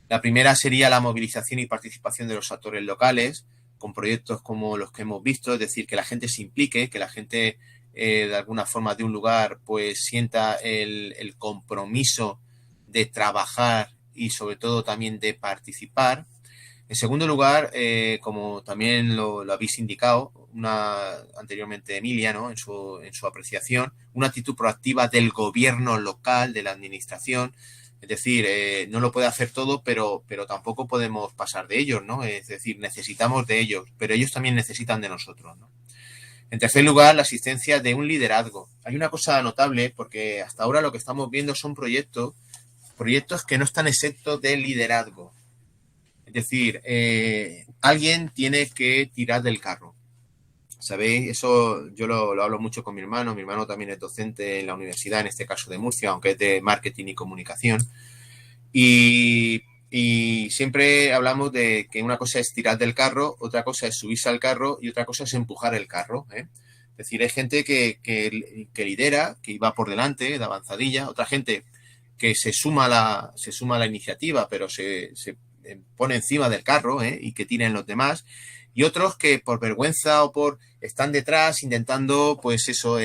La primera sería la movilización y participación de los actores locales, con proyectos como los que hemos visto, es decir, que la gente se implique, que la gente de alguna forma de un lugar pues sienta el compromiso de trabajar y sobre todo también de participar. En segundo lugar, como también lo habéis indicado anteriormente Emilia, ¿no? en su apreciación, una actitud proactiva del gobierno local, de la administración. Es decir, no lo puede hacer todo, pero tampoco podemos pasar de ellos, ¿no? Es decir, necesitamos de ellos, pero ellos también necesitan de nosotros, ¿no? En tercer lugar, la asistencia de un liderazgo. Hay una cosa notable, porque hasta ahora lo que estamos viendo son proyectos que no están exentos de liderazgo. Es decir, alguien tiene que tirar del carro. ¿Sabéis? Eso yo lo hablo mucho con mi hermano. Mi hermano también es docente en la universidad, en este caso de Murcia, aunque es de marketing y comunicación. Y siempre hablamos de que una cosa es tirar del carro, otra cosa es subirse al carro y otra cosa es empujar el carro, ¿eh? Es decir, hay gente que lidera, que va por delante, de avanzadilla, otra gente que se suma a la iniciativa, pero se pone encima del carro, y que tiren los demás, y otros que por vergüenza o están detrás intentando, pues eso,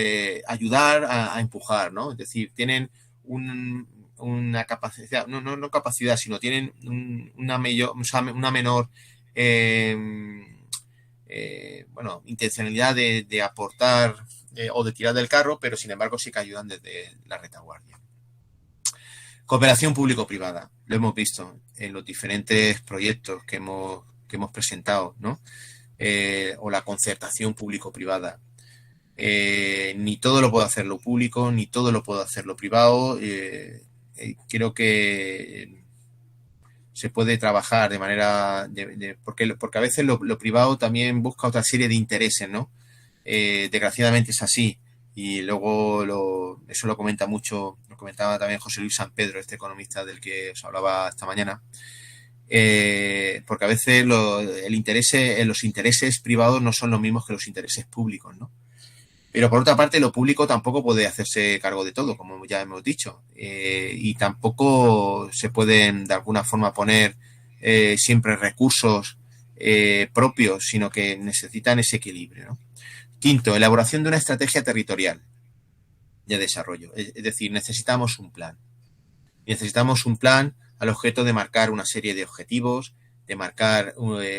ayudar a empujar, ¿no? Es decir, tienen una capacidad, no capacidad, sino tienen una menor intencionalidad de aportar o de tirar del carro, pero sin embargo sí que ayudan desde la retaguardia. Cooperación público-privada, lo hemos visto en los diferentes proyectos que hemos presentado, ¿no? O la concertación público-privada. Ni todo lo puede hacer lo público, ni todo lo puede hacer lo privado. Creo que se puede trabajar de manera... porque a veces lo privado también busca otra serie de intereses, ¿no? Desgraciadamente es así. Y luego eso lo comenta mucho, lo comentaba también José Luis San Pedro, este economista del que os hablaba esta mañana, porque a veces los intereses privados no son los mismos que los intereses públicos, ¿no? Pero por otra parte, lo público tampoco puede hacerse cargo de todo, como ya hemos dicho, y tampoco se pueden de alguna forma poner siempre recursos propios, sino que necesitan ese equilibrio, ¿no? Quinto, elaboración de una estrategia territorial de desarrollo. Es decir, necesitamos un plan. Necesitamos un plan al objeto de marcar una serie de objetivos, de marcar,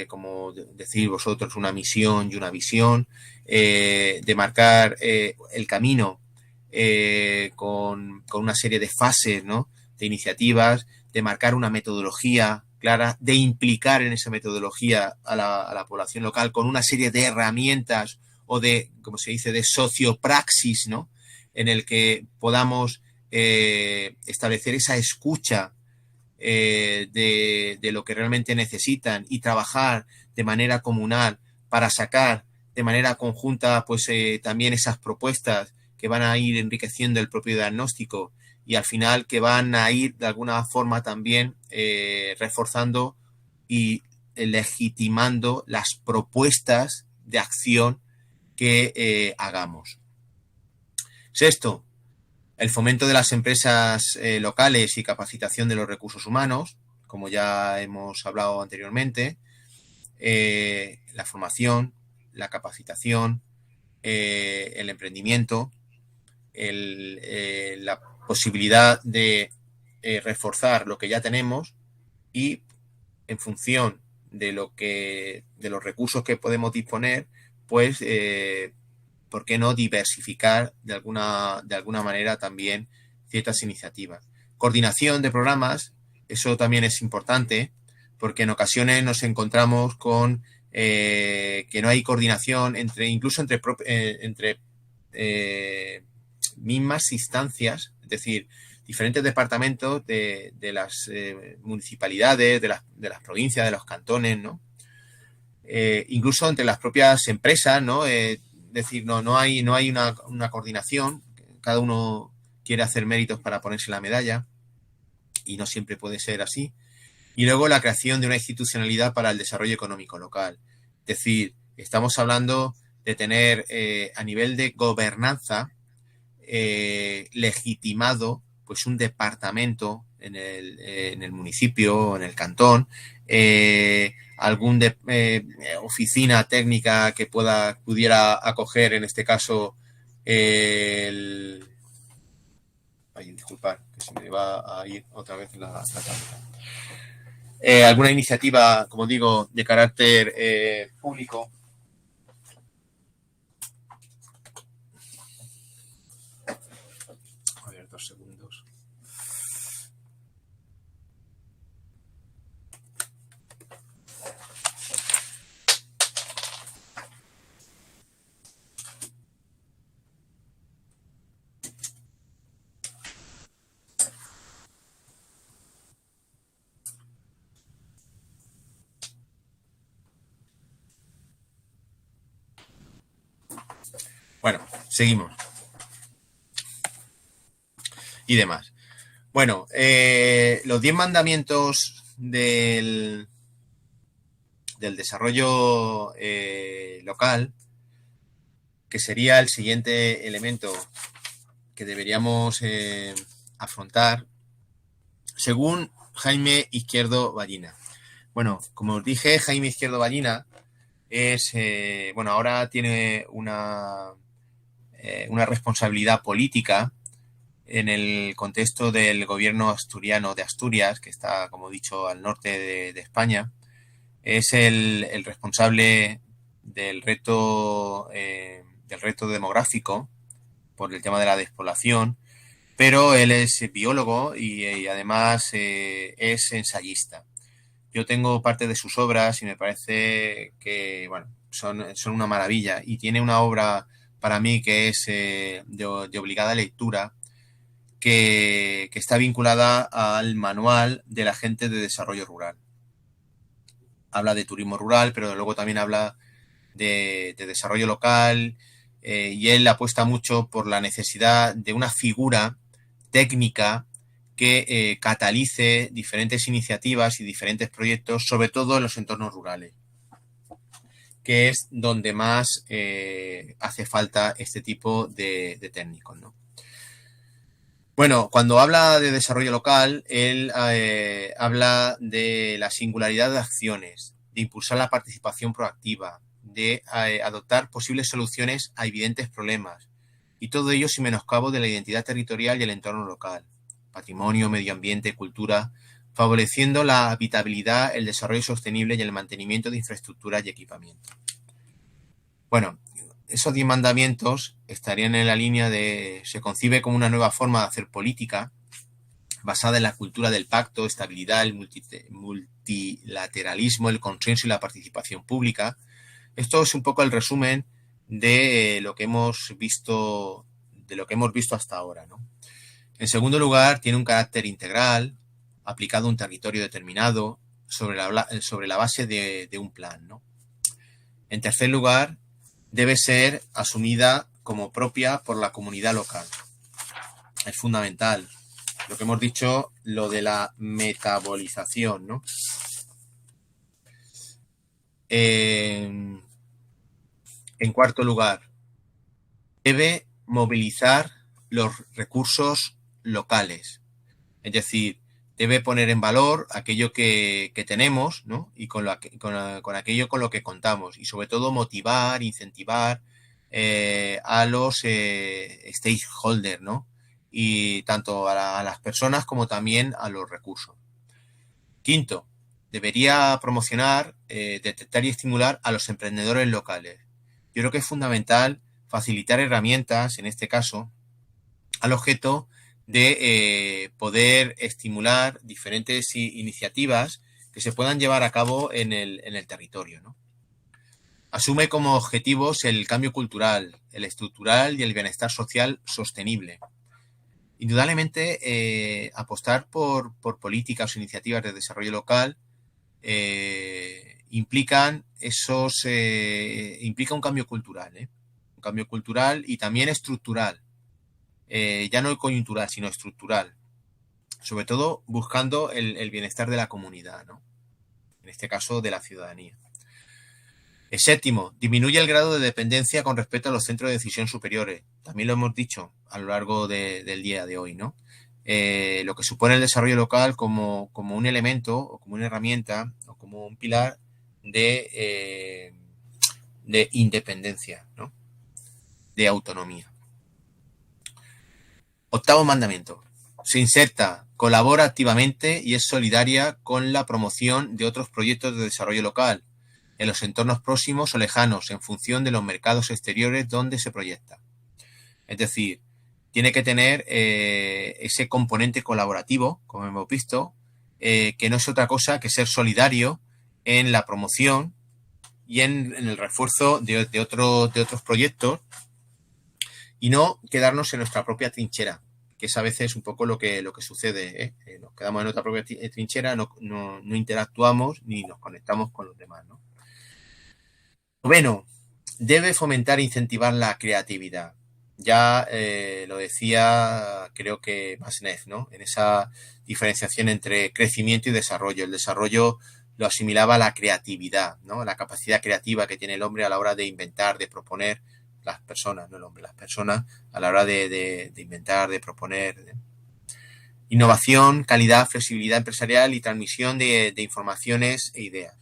como decís vosotros, una misión y una visión, de marcar el camino con una serie de fases, ¿no? De iniciativas, de marcar una metodología clara, de implicar en esa metodología a la población local con una serie de herramientas o de, como se dice, de sociopraxis, ¿no? En el que podamos establecer esa escucha de lo que realmente necesitan y trabajar de manera comunal para sacar de manera conjunta pues también esas propuestas que van a ir enriqueciendo el propio diagnóstico y al final que van a ir de alguna forma también reforzando y legitimando las propuestas de acción que hagamos. Sexto, el fomento de las empresas locales y capacitación de los recursos humanos, como ya hemos hablado anteriormente, la formación, la capacitación, el emprendimiento, la posibilidad de reforzar lo que ya tenemos y en función de los recursos que podemos disponer, pues, ¿por qué no diversificar de alguna manera también ciertas iniciativas? Coordinación de programas, eso también es importante, porque en ocasiones nos encontramos con que no hay coordinación incluso entre mismas instancias, es decir, diferentes departamentos de las municipalidades, de las provincias, de los cantones, ¿no? Incluso entre las propias empresas, ¿no? Es decir, no hay una coordinación, cada uno quiere hacer méritos para ponerse la medalla y no siempre puede ser así. Y luego la creación de una institucionalidad para el desarrollo económico local. Es decir, estamos hablando de tener a nivel de gobernanza legitimado pues un departamento en el municipio, en el cantón, alguna oficina técnica que pudiera acoger, en este caso, disculpad, que se me va a ir otra vez la tabla. Alguna iniciativa, como digo, de carácter público. A ver, 2 segundos. Bueno, seguimos. Y demás. Bueno, los 10 mandamientos del desarrollo local, que sería el siguiente elemento que deberíamos afrontar, según Jaime Izquierdo Ballina. Bueno, como os dije, Jaime Izquierdo Ballina ahora tiene una responsabilidad política en el contexto del gobierno asturiano de Asturias, que está, como he dicho, al norte de España. Es el responsable del reto demográfico por el tema de la despoblación, pero él es biólogo y además es ensayista. Yo tengo parte de sus obras y me parece que son una maravilla, y tiene una obra para mí que es de obligada lectura, que está vinculada al manual de la Agente de Desarrollo Rural. Habla de turismo rural, pero luego también habla de desarrollo local, y él apuesta mucho por la necesidad de una figura técnica que catalice diferentes iniciativas y diferentes proyectos, sobre todo en los entornos rurales, que es donde más hace falta este tipo de técnicos, ¿no? Bueno, cuando habla de desarrollo local, él habla de la singularidad de acciones, de impulsar la participación proactiva, de adoptar posibles soluciones a evidentes problemas, y todo ello sin menoscabo de la identidad territorial y el entorno local, patrimonio, medio ambiente, cultura, favoreciendo la habitabilidad, el desarrollo sostenible y el mantenimiento de infraestructuras y equipamiento. Bueno, esos 10 mandamientos estarían en la línea se concibe como una nueva forma de hacer política basada en la cultura del pacto, estabilidad, el multilateralismo, el consenso y la participación pública. Esto es un poco el resumen de lo que hemos visto hasta ahora, ¿no? En segundo lugar, tiene un carácter integral, aplicado a un territorio determinado, sobre la base de un plan, ¿no? En tercer lugar, debe ser asumida como propia por la comunidad local. Es fundamental. Lo que hemos dicho, lo de la metabolización, ¿no? En cuarto lugar, debe movilizar los recursos locales. Es decir, debe poner en valor aquello que tenemos, ¿no? Y con aquello con lo que contamos. Y sobre todo motivar, incentivar a los stakeholders, ¿no? y tanto a las personas como también a los recursos. Quinto, debería promocionar, detectar y estimular a los emprendedores locales. Yo creo que es fundamental facilitar herramientas, en este caso, al objeto de poder estimular diferentes iniciativas que se puedan llevar a cabo en el territorio, ¿no? Asume como objetivos el cambio cultural, el estructural y el bienestar social sostenible. Indudablemente, apostar por políticas o iniciativas de desarrollo local implica un cambio cultural, un cambio cultural y también estructural, ya no coyuntural, sino estructural, sobre todo buscando el bienestar de la comunidad, ¿no? En este caso de la ciudadanía. El séptimo, disminuye el grado de dependencia con respecto a los centros de decisión superiores. También lo hemos dicho a lo largo del día de hoy, ¿no? Lo que supone el desarrollo local como un elemento o como una herramienta o como un pilar de independencia, ¿no? De autonomía. Octavo mandamiento. Se inserta, colabora activamente y es solidaria con la promoción de otros proyectos de desarrollo local en los entornos próximos o lejanos en función de los mercados exteriores donde se proyecta. Es decir, tiene que tener ese componente colaborativo, como hemos visto, que no es otra cosa que ser solidario en la promoción y en el refuerzo de otros proyectos y no quedarnos en nuestra propia trinchera, que es a veces un poco lo que sucede, ¿eh? Nos quedamos en nuestra propia trinchera, no interactuamos ni nos conectamos con los demás, ¿no? Noveno, debe fomentar e incentivar la creatividad. Ya lo decía, creo que Masnev, ¿no? En esa diferenciación entre crecimiento y desarrollo. El desarrollo lo asimilaba a la creatividad, ¿no? La capacidad creativa que tiene el hombre a la hora de inventar, de proponer, las personas, no el hombre, las personas a la hora de inventar, de proponer. Innovación, calidad, flexibilidad empresarial y transmisión de informaciones e ideas.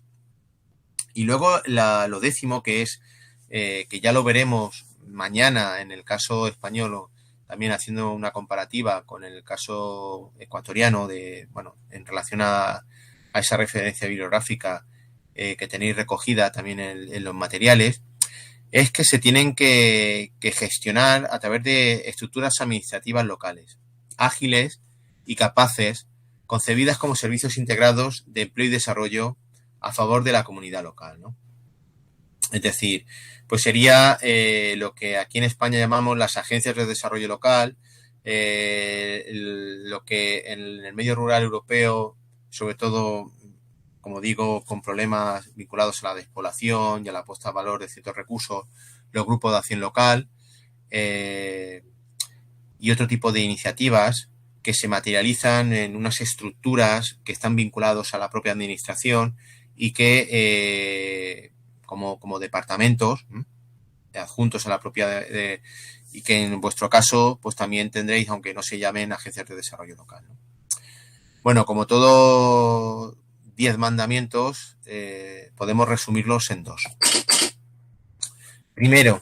Y luego lo décimo, que es que ya lo veremos mañana en el caso español, también haciendo una comparativa con el caso ecuatoriano en relación a esa referencia bibliográfica que tenéis recogida también en los materiales, es que se tienen que gestionar a través de estructuras administrativas locales, ágiles y capaces, concebidas como servicios integrados de empleo y desarrollo a favor de la comunidad local, ¿no? Es decir, pues sería lo que aquí en España llamamos las agencias de desarrollo local, lo que en el medio rural europeo, sobre todo, como digo, con problemas vinculados a la despoblación y a la puesta a valor de ciertos recursos, los grupos de acción local y otro tipo de iniciativas que se materializan en unas estructuras que están vinculados a la propia administración y que como departamentos adjuntos a la propia y que en vuestro caso pues también tendréis, aunque no se llamen agencias de desarrollo local, ¿no? Bueno, como todo 10 mandamientos, podemos resumirlos en 2. Primero,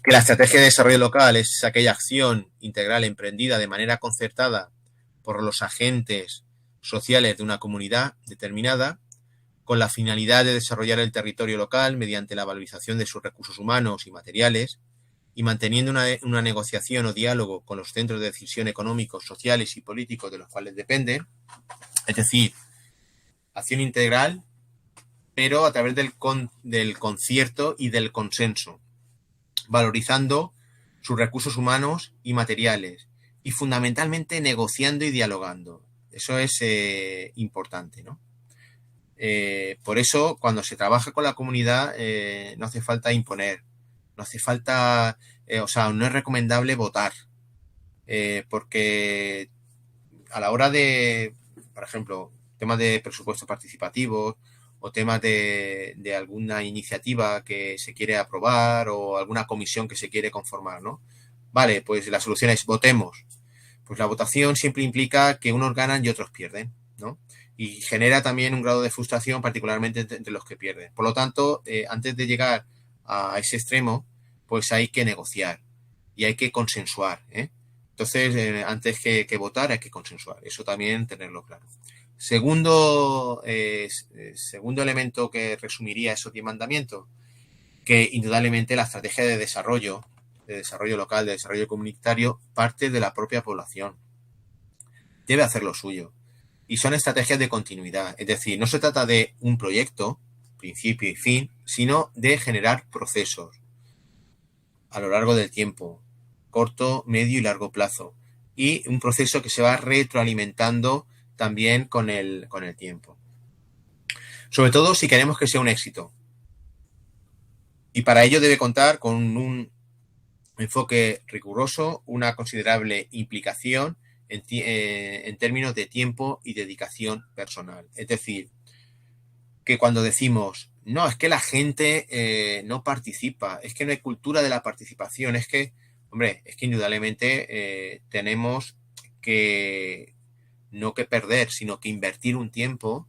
que la estrategia de desarrollo local es aquella acción integral emprendida de manera concertada por los agentes sociales de una comunidad determinada con la finalidad de desarrollar el territorio local mediante la valorización de sus recursos humanos y materiales y manteniendo una negociación o diálogo con los centros de decisión económicos, sociales y políticos de los cuales dependen. Es decir, acción integral, pero a través del concierto y del consenso, valorizando sus recursos humanos y materiales y fundamentalmente negociando y dialogando. Eso es importante, ¿no? Por eso, cuando se trabaja con la comunidad, no hace falta imponer, no hace falta, no es recomendable votar, porque a la hora de, por ejemplo, temas de presupuestos participativos o temas de alguna iniciativa que se quiere aprobar o alguna comisión que se quiere conformar, ¿no? Vale, pues la solución es votemos. Pues la votación siempre implica que unos ganan y otros pierden, ¿no? Y genera también un grado de frustración, particularmente entre los que pierden. Por lo tanto, antes de llegar a ese extremo, pues hay que negociar y hay que consensuar, Entonces, antes que votar hay que consensuar. Eso también tenerlo claro. Segundo elemento que resumiría esos 10 mandamientos, que indudablemente la estrategia de desarrollo local, de desarrollo comunitario, parte de la propia población. Debe hacer lo suyo. Y son estrategias de continuidad. Es decir, no se trata de un proyecto, principio y fin, sino de generar procesos a lo largo del tiempo, corto, medio y largo plazo. Y un proceso que se va retroalimentando también con el tiempo. Sobre todo si queremos que sea un éxito. Y para ello debe contar con un enfoque riguroso, una considerable implicación en términos de tiempo y dedicación personal. Es decir, que cuando decimos, no, es que la gente no participa, es que no hay cultura de la participación, es que indudablemente tenemos que no que perder, sino que invertir un tiempo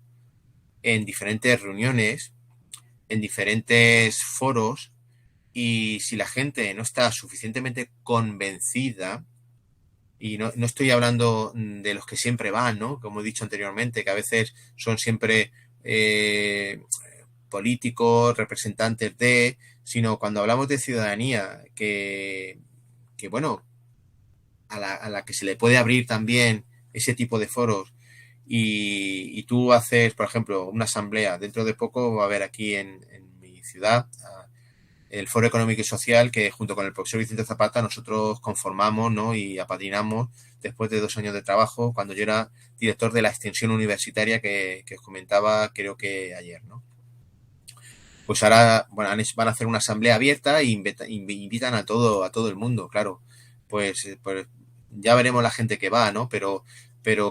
en diferentes reuniones, en diferentes foros, y si la gente no está suficientemente convencida, y no estoy hablando de los que siempre van, ¿no? Como he dicho anteriormente, que a veces son siempre políticos, representantes de, sino cuando hablamos de ciudadanía, que bueno, a la que se le puede abrir también ese tipo de foros, y tú haces, por ejemplo, una asamblea. Dentro de poco va a haber aquí en mi ciudad el Foro Económico y Social, que junto con el profesor Vicente Zapata nosotros conformamos, ¿no? Y apadrinamos después de 2 años de trabajo, cuando yo era director de la extensión universitaria que os comentaba, creo que ayer, ¿no? Pues ahora, bueno, van a hacer una asamblea abierta y invitan a todo el mundo, claro. Pues ya veremos la gente que va, ¿no? Pero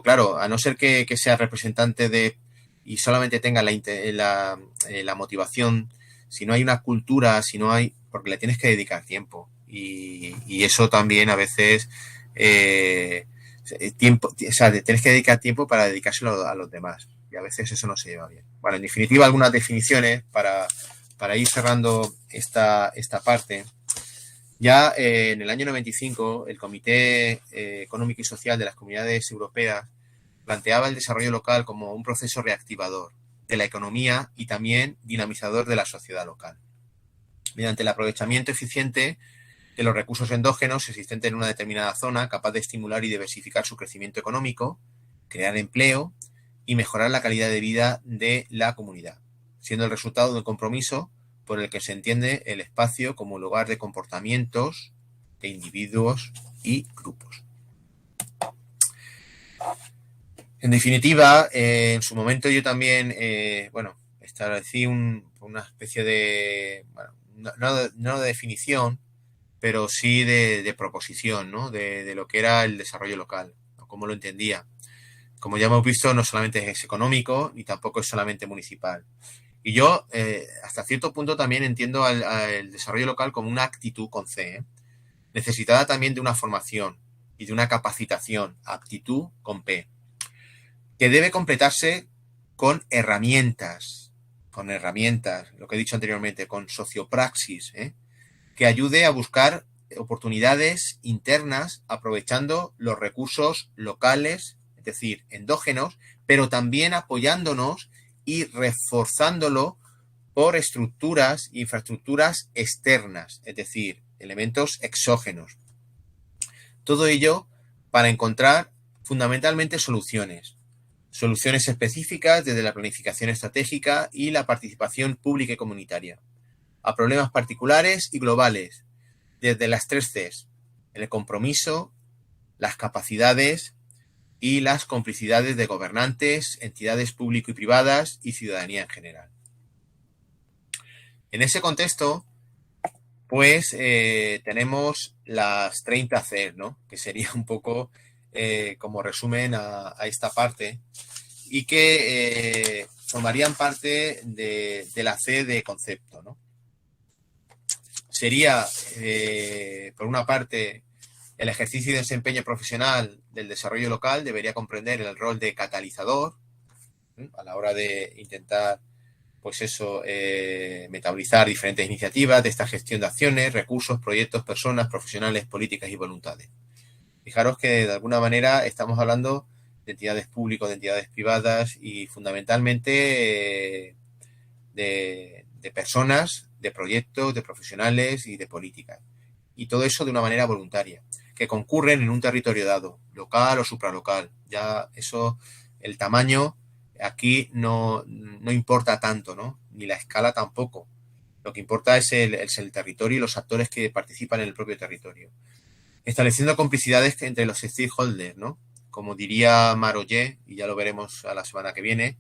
claro, a no ser que sea representante y solamente tenga la motivación, si no hay una cultura, porque le tienes que dedicar tiempo. Y eso también a veces tiempo, o sea, tienes que dedicar tiempo para dedicárselo a los demás. Y a veces eso no se lleva bien. Bueno, en definitiva, algunas definiciones para ir cerrando esta parte. Ya en el año 95, el Comité Económico y Social de las Comunidades Europeas planteaba el desarrollo local como un proceso reactivador de la economía y también dinamizador de la sociedad local, mediante el aprovechamiento eficiente de los recursos endógenos existentes en una determinada zona, capaz de estimular y diversificar su crecimiento económico, crear empleo y mejorar la calidad de vida de la comunidad, siendo el resultado de un compromiso por el que se entiende el espacio como lugar de comportamientos de individuos y grupos. En definitiva, en su momento yo también, establecí una especie de, no de definición, pero sí de proposición, ¿no? De lo que era el desarrollo local, o cómo lo entendía. Como ya hemos visto, no solamente es económico, ni tampoco es solamente municipal. Y yo, hasta cierto punto, también entiendo al desarrollo local como una actitud con C, necesitada también de una formación y de una capacitación, aptitud con P, que debe completarse con herramientas, lo que he dicho anteriormente, con sociopraxis, que ayude a buscar oportunidades internas aprovechando los recursos locales, es decir, endógenos, pero también apoyándonos y reforzándolo por estructuras e infraestructuras externas, es decir, elementos exógenos. Todo ello para encontrar fundamentalmente soluciones específicas desde la planificación estratégica y la participación pública y comunitaria, a problemas particulares y globales, desde las 3 Cs, el compromiso, las capacidades y las complicidades de gobernantes, entidades público y privadas y ciudadanía en general. En ese contexto, pues tenemos las 30 Cs, ¿no? Que sería un poco como resumen a esta parte y que formarían parte de la C de concepto, ¿no? Sería, por una parte, el ejercicio y desempeño profesional del desarrollo local debería comprender el rol de catalizador, a la hora de intentar, pues eso, metabolizar diferentes iniciativas de esta gestión de acciones, recursos, proyectos, personas, profesionales, políticas y voluntades. Fijaros que de alguna manera estamos hablando de entidades públicas, de entidades privadas y fundamentalmente de personas, de proyectos, de profesionales y de políticas. Y todo eso de una manera voluntaria, que concurren en un territorio dado, local o supralocal. Ya eso, el tamaño aquí no importa tanto, ¿no? Ni la escala tampoco. Lo que importa es el territorio y los actores que participan en el propio territorio. Estableciendo complicidades entre los stakeholders, ¿no? Como diría Maroyer, y ya lo veremos a la semana que viene,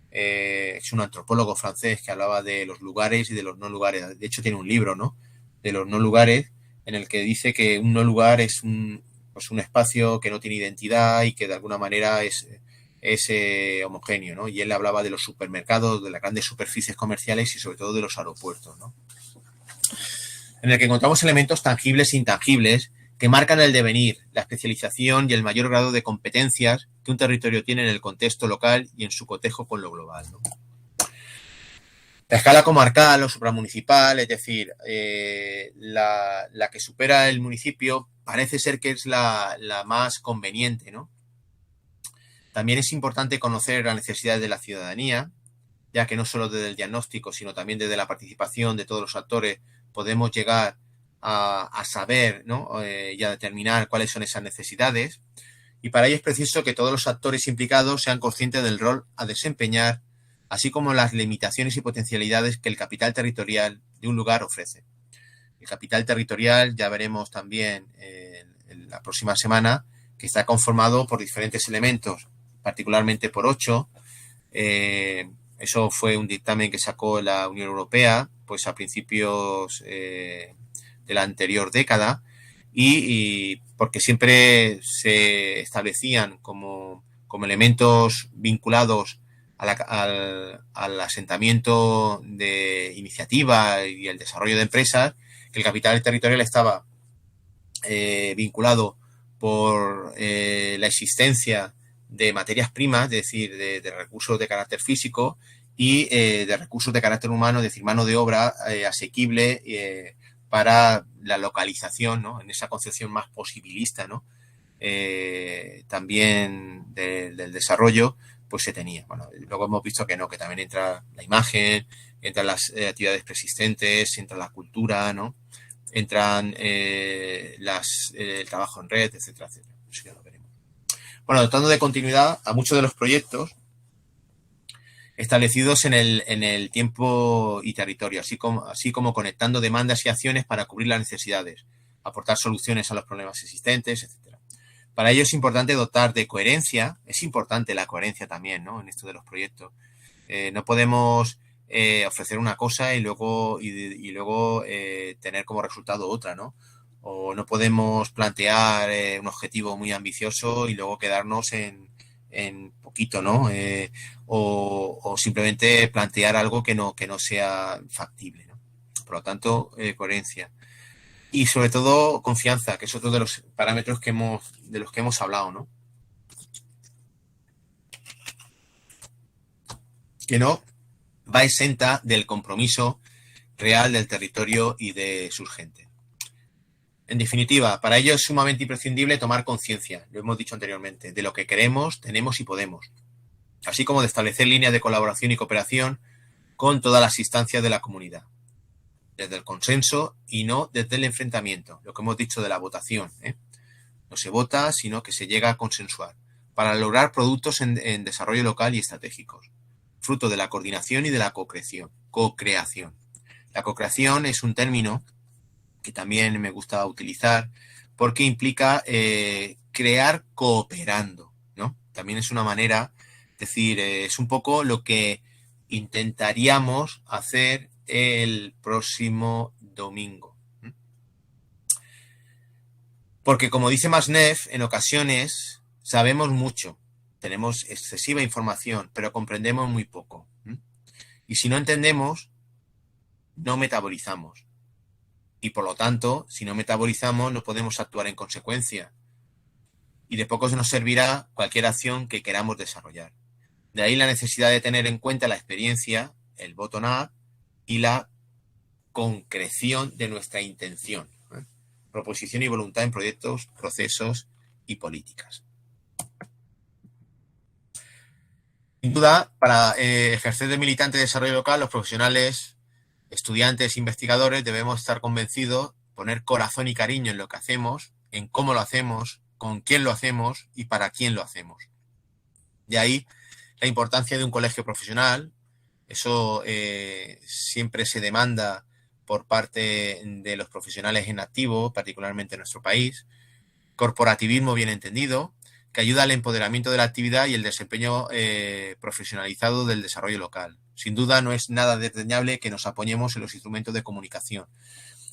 es un antropólogo francés que hablaba de los lugares y de los no lugares. De hecho, tiene un libro, ¿no? De los no lugares, en el que dice que un no lugar es un espacio que no tiene identidad y que de alguna manera es homogéneo, ¿no? Y él hablaba de los supermercados, de las grandes superficies comerciales y sobre todo de los aeropuertos, ¿no? En el que encontramos elementos tangibles e intangibles que marcan el devenir, la especialización y el mayor grado de competencias que un territorio tiene en el contexto local y en su cotejo con lo global, ¿no? La escala comarcal o supramunicipal, es decir, la que supera el municipio, parece ser que es la más conveniente, ¿no? También es importante conocer las necesidades de la ciudadanía, ya que no solo desde el diagnóstico, sino también desde la participación de todos los actores podemos llegar a saber, ¿no? Y a determinar cuáles son esas necesidades. Y para ello es preciso que todos los actores implicados sean conscientes del rol a desempeñar, así como las limitaciones y potencialidades que el capital territorial de un lugar ofrece. El capital territorial, ya veremos también en la próxima semana, que está conformado por diferentes elementos, particularmente por 8. Eso fue un dictamen que sacó la Unión Europea pues a principios de la anterior década y porque siempre se establecían como elementos vinculados al asentamiento de iniciativa y el desarrollo de empresas, que el capital territorial estaba vinculado por la existencia de materias primas, es decir, de recursos de carácter físico y de recursos de carácter humano, es decir, mano de obra asequible para la localización, ¿no? En esa concepción más posibilista, ¿no? También del desarrollo, pues se tenía. Bueno, luego hemos visto que no, que también entra la imagen, entran las actividades preexistentes, entra la cultura, ¿no? Entran el trabajo en red, etcétera, etcétera. Eso ya lo veremos. Bueno, dotando de continuidad a muchos de los proyectos establecidos en el tiempo y territorio, así como conectando demandas y acciones para cubrir las necesidades, aportar soluciones a los problemas existentes, etcétera. Para ello es importante dotar de coherencia, es importante la coherencia también, ¿no? En esto de los proyectos. No podemos ofrecer una cosa y luego tener como resultado otra, ¿no? O no podemos plantear un objetivo muy ambicioso y luego quedarnos en poquito, ¿no? O simplemente plantear algo que no sea factible, ¿no? Por lo tanto, coherencia. Y sobre todo confianza, que es otro de los parámetros de los que hemos hablado, ¿no? Que no va exenta del compromiso real del territorio y de sus gentes. En definitiva, para ello es sumamente imprescindible tomar conciencia, lo hemos dicho anteriormente, de lo que queremos, tenemos y podemos, así como de establecer líneas de colaboración y cooperación con todas las instancias de la comunidad, desde el consenso y no desde el enfrentamiento, lo que hemos dicho de la votación, ¿eh? No se vota, sino que se llega a consensuar, para lograr productos en desarrollo local y estratégicos, fruto de la coordinación y de la co-creación. La co-creación es un término que también me gusta utilizar porque implica crear cooperando, ¿no? También es una manera, es decir, es un poco lo que intentaríamos hacer el próximo domingo. Porque como dice Masnev, en ocasiones sabemos mucho, tenemos excesiva información, pero comprendemos muy poco. Y si no entendemos, no metabolizamos. Y por lo tanto, si no metabolizamos, no podemos actuar en consecuencia. Y de poco nos servirá cualquier acción que queramos desarrollar. De ahí la necesidad de tener en cuenta la experiencia, el bottom-up y la concreción de nuestra intención. Proposición y voluntad en proyectos, procesos y políticas. Sin duda, para ejercer de militante de desarrollo local, los profesionales, estudiantes, investigadores, debemos estar convencidos, poner corazón y cariño en lo que hacemos, en cómo lo hacemos, con quién lo hacemos y para quién lo hacemos. De ahí la importancia de un colegio profesional. Eso siempre se demanda por parte de los profesionales en activo, particularmente en nuestro país. Corporativismo bien entendido, que ayuda al empoderamiento de la actividad y el desempeño profesionalizado del desarrollo local. Sin duda no es nada desdeñable que nos apoyemos en los instrumentos de comunicación.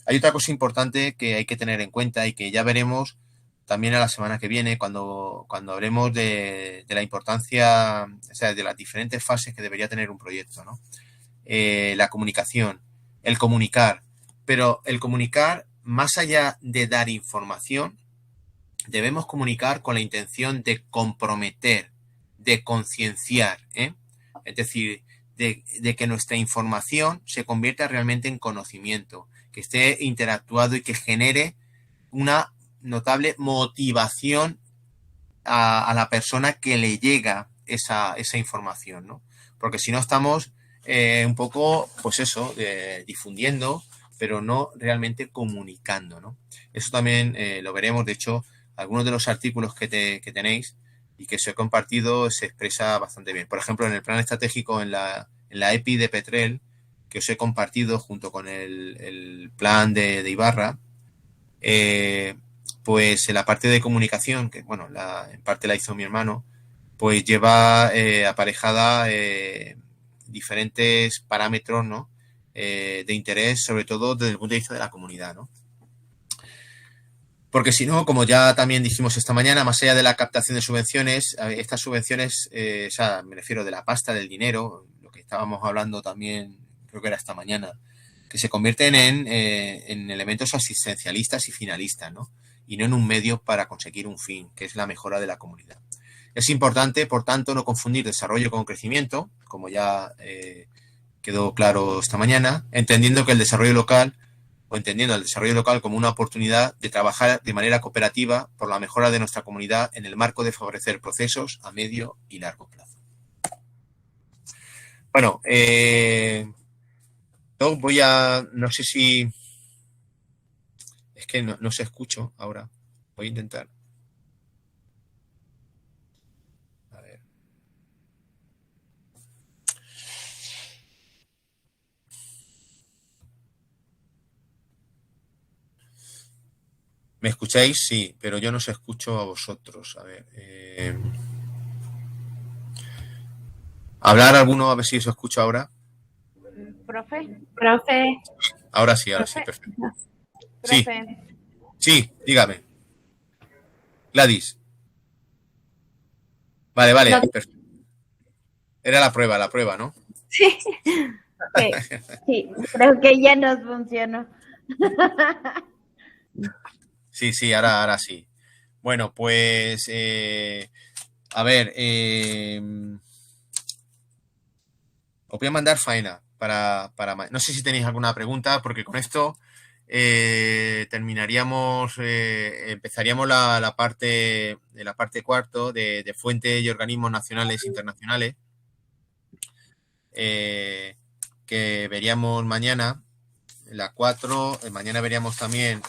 Hay otra cosa importante que hay que tener en cuenta y que ya veremos también a la semana que viene cuando hablemos de la importancia, o sea, de las diferentes fases que debería tener un proyecto, ¿no? La comunicación, el comunicar, pero el comunicar más allá de dar información, debemos comunicar con la intención de comprometer, de concienciar, es decir, de que nuestra información se convierta realmente en conocimiento, que esté interactuado y que genere una notable motivación a la persona que le llega esa información, ¿no? Porque si no estamos un poco, pues eso, difundiendo, pero no realmente comunicando, ¿no? Eso también lo veremos. De hecho, algunos de los artículos que tenéis y que os he compartido se expresa bastante bien. Por ejemplo, en el plan estratégico, en la EPI de Petrel, que os he compartido junto con el plan de Ibarra, pues en la parte de comunicación, que bueno, en parte la hizo mi hermano, pues lleva aparejada diferentes parámetros, ¿no? De interés, sobre todo desde el punto de vista de la comunidad, ¿no? Porque si no, como ya también dijimos esta mañana, más allá de la captación de subvenciones, estas subvenciones, o sea, me refiero de la pasta, del dinero, lo que estábamos hablando también, creo que era esta mañana, que se convierten en elementos asistencialistas y finalistas, ¿no? Y no en un medio para conseguir un fin, que es la mejora de la comunidad. Es importante, por tanto, no confundir desarrollo con crecimiento, como ya quedó claro esta mañana, entendiendo el desarrollo local como una oportunidad de trabajar de manera cooperativa por la mejora de nuestra comunidad en el marco de favorecer procesos a medio y largo plazo. Bueno, yo voy a, no sé si, es que no se escucho ahora, voy a intentar. A ver. ¿Me escucháis? Sí, pero yo no os escucho a vosotros. A ver. ¿Hablar alguno? A ver si os escucho ahora. Profe. Ahora sí, perfecto. Sí, sí, dígame. Gladys. Vale, No. perfecto. Era la prueba, ¿no? Sí. Sí, creo que ya nos funcionó. Sí, ahora sí. Bueno, pues, a ver, os voy a mandar faena para no sé si tenéis alguna pregunta, porque con esto terminaríamos, empezaríamos la parte cuarto de fuentes y organismos nacionales e internacionales, que veríamos mañana, la 4, mañana veríamos también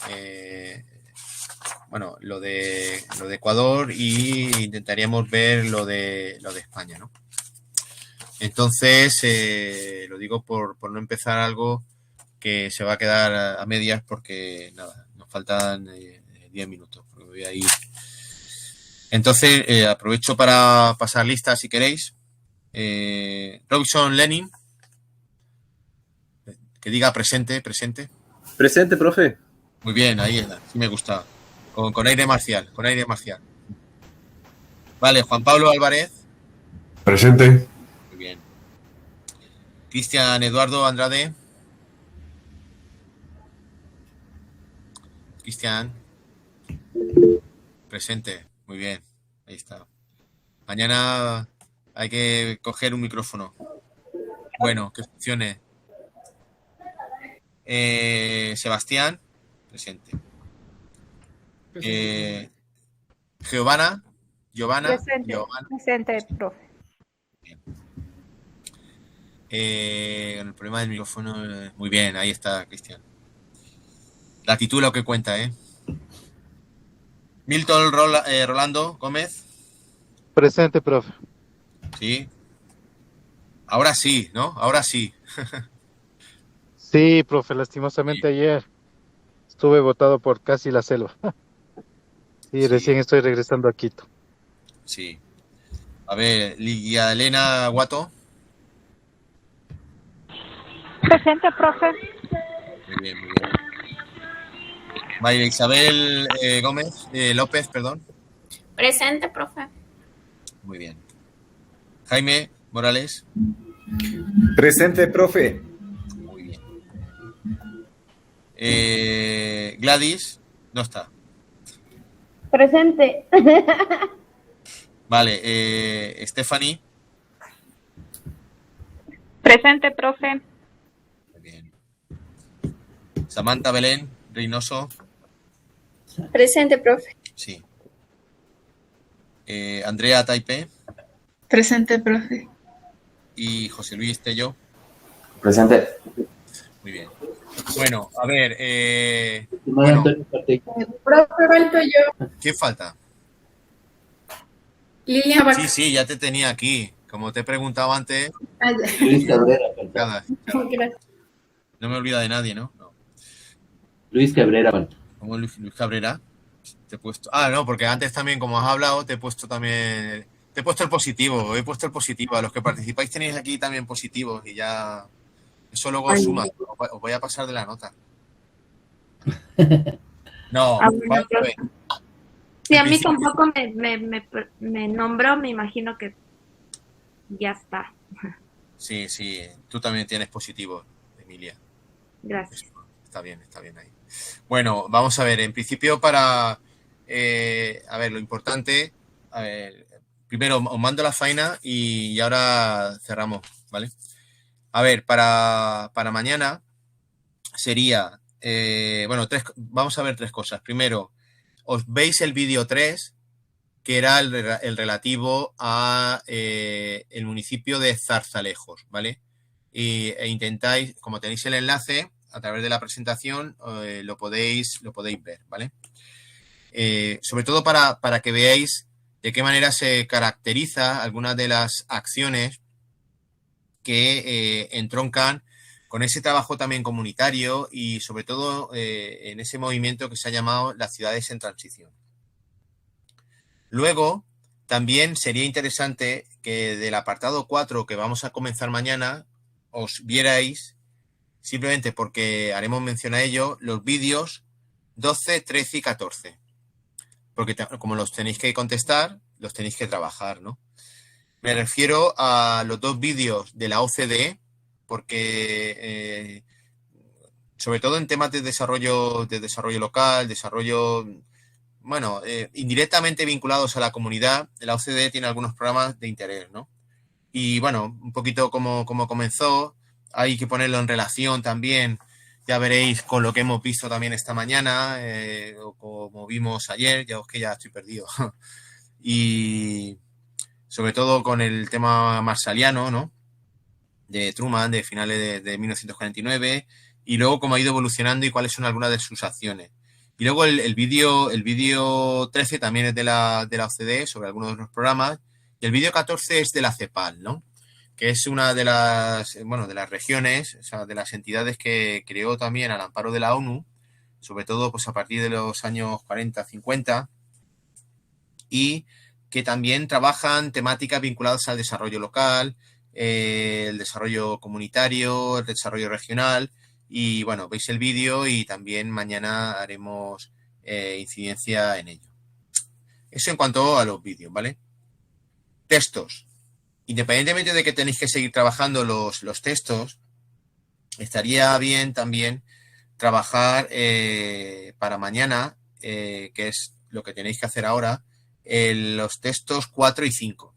bueno, lo de Ecuador, y intentaríamos ver lo de España, ¿no? Entonces, lo digo por no empezar algo que se va a quedar a medias, porque nada, nos faltan 10 minutos. Porque voy a ir. Entonces, aprovecho para pasar lista si queréis. Robinson Lenin, que diga presente. Presente, profe. Muy bien, ahí está, sí me gusta. Con aire marcial, Vale, Juan Pablo Álvarez. Presente. Muy bien. Cristian Eduardo Andrade. Cristian. Presente. Muy bien. Ahí está. Mañana hay que coger un micrófono. Bueno, que funcione. Sebastián. Presente. Giovanna. Presente, profe. El problema del micrófono. Muy bien, ahí está, Cristian. La titula que cuenta, Milton Rolando Gómez. Presente, profe. Sí. Ahora sí, ¿no? Ahora sí. Sí, profe, lastimosamente ayer estuve botado por casi la selva. Sí, recién estoy regresando a Quito. Sí. A ver, Ligia Elena Guato. Presente, profe. Muy bien, muy bien. María Isabel López, perdón. Presente, profe. Muy bien. Jaime Morales. Presente, profe. Muy bien. Gladys, no está. Presente. Vale, Stephanie. Presente, profe. Muy bien. Samantha Belén Reynoso. Presente, profe. Sí. Andrea Taipe. Presente, profe. Y José Luis Tello. Presente. Muy bien. Bueno, a ver. Profe, falto yo. ¿Quién falta? Lilian Vaca. Sí, ya te tenía aquí. Como te he preguntado antes. Luis Cabrera. Gracias. No me olvida de nadie, ¿no? Luis Cabrera. ¿Cómo Luis Cabrera? Te he puesto. No, porque antes también, como has hablado, te he puesto también. Te he puesto el positivo. He puesto el positivo. A los que participáis tenéis aquí también positivos y ya. Eso luego suma. Os voy a pasar de la nota. No, bueno, sí, a mí tampoco me nombró, me imagino que ya está. Sí, tú también tienes positivo, Emilia. Gracias. Está bien ahí. Bueno, vamos a ver, en principio a ver, lo importante, primero os mando la faena y ahora cerramos, ¿vale? A ver, para mañana sería, vamos a ver 3 cosas. Primero, os veis el vídeo 3, que era el relativo a el municipio de Zarzalejos, ¿vale? E intentáis, como tenéis el enlace, a través de la presentación, lo podéis ver, ¿vale? Sobre todo para que veáis de qué manera se caracteriza algunas de las acciones que entroncan con ese trabajo también comunitario y sobre todo en ese movimiento que se ha llamado las ciudades en transición. Luego, también sería interesante que del apartado 4 que vamos a comenzar mañana os vierais, simplemente porque haremos mención a ello, los vídeos 12, 13 y 14. Porque como los tenéis que contestar, los tenéis que trabajar, ¿no? Me refiero a los 2 vídeos de la OCDE, porque sobre todo en temas de desarrollo local, indirectamente vinculados a la comunidad, la OCDE tiene algunos programas de interés, ¿no? Y bueno, un poquito como comenzó, hay que ponerlo en relación también, ya veréis con lo que hemos visto también esta mañana, o como vimos ayer, ya estoy perdido. Y sobre todo con el tema marsaliano, ¿no? De Truman, de finales de 1949, y luego cómo ha ido evolucionando y cuáles son algunas de sus acciones. Y luego el vídeo 13 también es de la OCDE, sobre algunos de los programas, y el vídeo 14 es de la CEPAL, ¿no? Que es una de las regiones, o sea, de las entidades que creó también al amparo de la ONU, sobre todo pues a partir de los años 40, 50, y que también trabajan temáticas vinculadas al desarrollo local, el desarrollo comunitario, el desarrollo regional, y bueno, veis el vídeo y también mañana haremos incidencia en ello. Eso en cuanto a los vídeos, ¿vale? Textos. Independientemente de que tenéis que seguir trabajando los textos, estaría bien también trabajar para mañana, que es lo que tenéis que hacer ahora, los textos 4 y 5.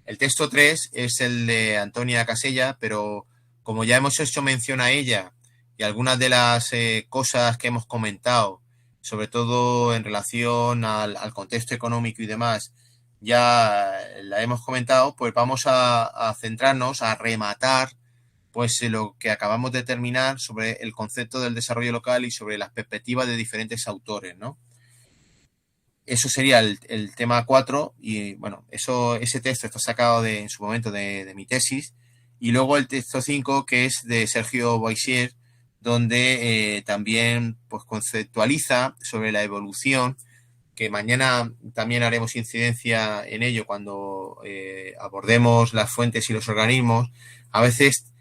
El texto 3 es el de Antonia Casella, pero como ya hemos hecho mención a ella y algunas de las cosas que hemos comentado sobre todo en relación al contexto económico y demás, ya la hemos comentado, pues vamos a centrarnos, a rematar pues lo que acabamos de terminar sobre el concepto del desarrollo local y sobre las perspectivas de diferentes autores, ¿no? Eso sería el tema 4 y, bueno, ese texto está sacado en su momento de mi tesis. Y luego el texto 5, que es de Sergio Boissier, donde también pues, conceptualiza sobre la evolución, que mañana también haremos incidencia en ello cuando abordemos las fuentes y los organismos. A veces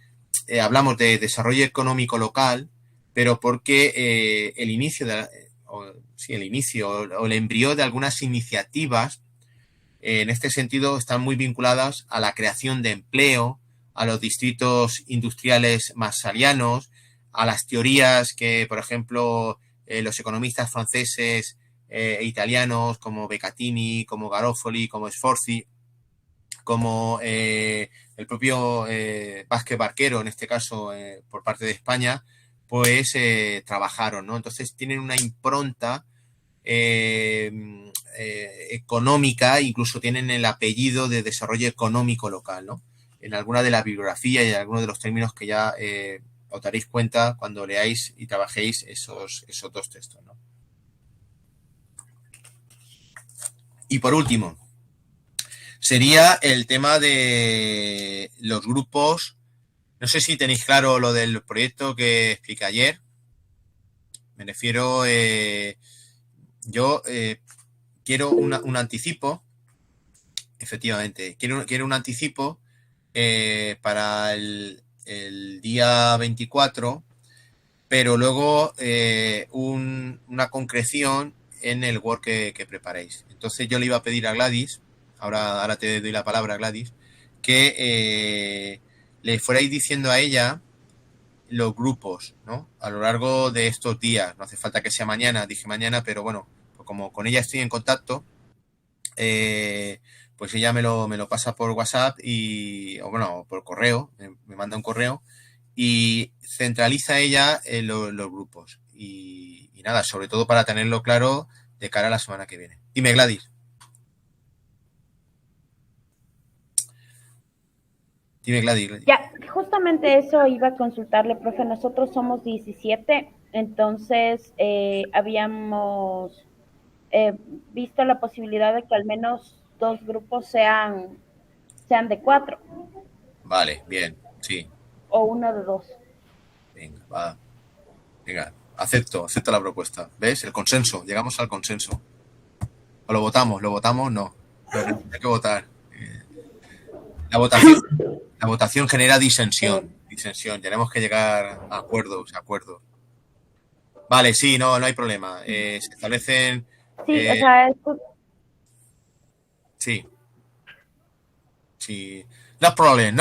hablamos de desarrollo económico local, pero porque el inicio o el embrión de algunas iniciativas en este sentido están muy vinculadas a la creación de empleo, a los distritos industriales marsalianos, a las teorías que, por ejemplo, los economistas franceses e italianos como Beccatini, como Garofoli, como Sforzi, como el propio Vázquez Barquero, en este caso por parte de España, pues trabajaron, ¿no? Entonces tienen una impronta económica, incluso tienen el apellido de desarrollo económico local, ¿no? En alguna de la bibliografía y en algunos de los términos que ya os daréis cuenta cuando leáis y trabajéis esos dos textos, ¿no? Y por último, sería el tema de los grupos. No sé si tenéis claro lo del proyecto que expliqué ayer. Me refiero, yo quiero un anticipo, efectivamente, quiero un anticipo para el día 24, pero luego una concreción en el Word que preparéis. Entonces yo le iba a pedir a Gladys, ahora te doy la palabra, Gladys, que le fuerais diciendo a ella los grupos, ¿no? A lo largo de estos días. No hace falta que sea mañana, dije mañana, pero bueno, pues como con ella estoy en contacto, pues ella me lo pasa por WhatsApp o bueno, por correo, me manda un correo y centraliza ella los grupos. Y nada, sobre todo para tenerlo claro de cara a la semana que viene. Dime, Gladys. Dime, Gladys. Ya, justamente eso iba a consultarle, profe. Nosotros somos 17, entonces habíamos visto la posibilidad de que al menos 2 grupos sean de 4. Vale, bien, sí. O uno de 2. Venga, va. Venga, acepto la propuesta. ¿Ves? El consenso, llegamos al consenso. ¿O lo votamos? No. Hay que votar. La votación genera disensión. Tenemos que llegar a acuerdos. Vale, sí, no hay problema. Se establecen... Sí, o sea... Sí. No problem.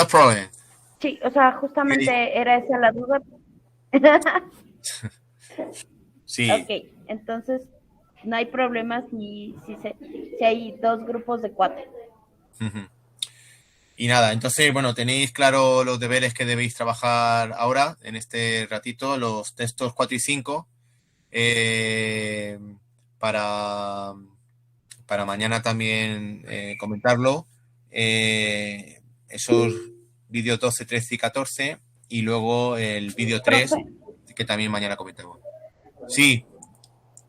Sí, o sea, justamente era esa la duda. Sí. Ok, entonces no hay problema si hay 2 grupos de 4. Uh-huh. Y nada, entonces, bueno, tenéis claro los deberes que debéis trabajar ahora, en este ratito, los textos 4 y 5, para mañana también comentarlo. Esos vídeos 12, 13 y 14, y luego el vídeo 3, que también mañana comentamos. Sí,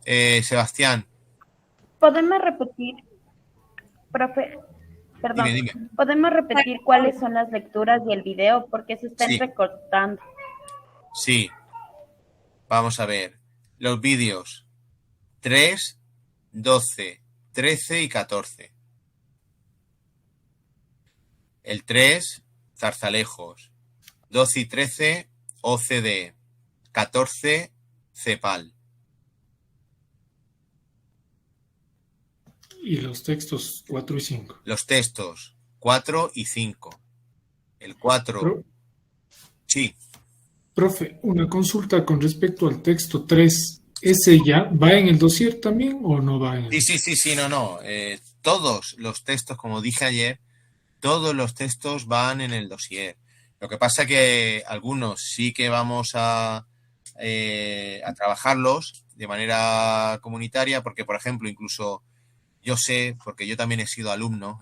Sebastián. ¿Podemos repetir, profe? Perdón, dime. ¿Podemos repetir cuáles son las lecturas y el video? Porque se están recortando. Sí. Vamos a ver. Los vídeos 3, 12, 13 y 14. El 3, Zarzalejos. 12 y 13, OCDE. 14, CEPAL. Y los textos 4 y 5. Los textos 4 y 5. El 4. Sí. Profe, una consulta con respecto al texto 3. ¿Ese ya va en el dossier también o no va en el dossier? Sí, no. Todos los textos, como dije ayer, todos los textos van en el dossier. Lo que pasa que algunos sí que vamos a a trabajarlos de manera comunitaria, porque, por ejemplo, incluso yo sé, porque yo también he sido alumno,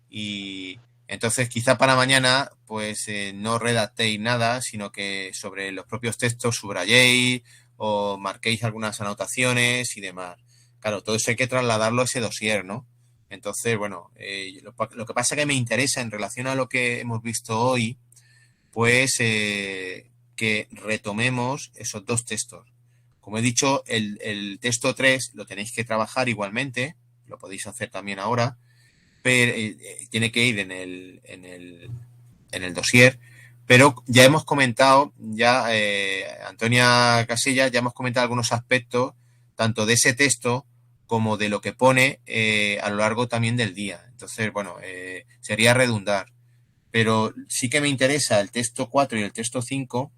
y entonces quizá para mañana pues no redactéis nada, sino que sobre los propios textos subrayéis o marquéis algunas anotaciones y demás. Claro, todo eso hay que trasladarlo a ese dossier, ¿no? Entonces, bueno, lo que pasa que me interesa en relación a lo que hemos visto hoy, pues que retomemos esos dos textos. Como he dicho, el texto 3 lo tenéis que trabajar igualmente, lo podéis hacer también ahora, pero tiene que ir en el dossier, pero ya hemos comentado, Antonia Casillas, ya hemos comentado algunos aspectos, tanto de ese texto como de lo que pone a lo largo también del día. Entonces, bueno, sería redundar. Pero sí que me interesa el texto 4 y el texto 5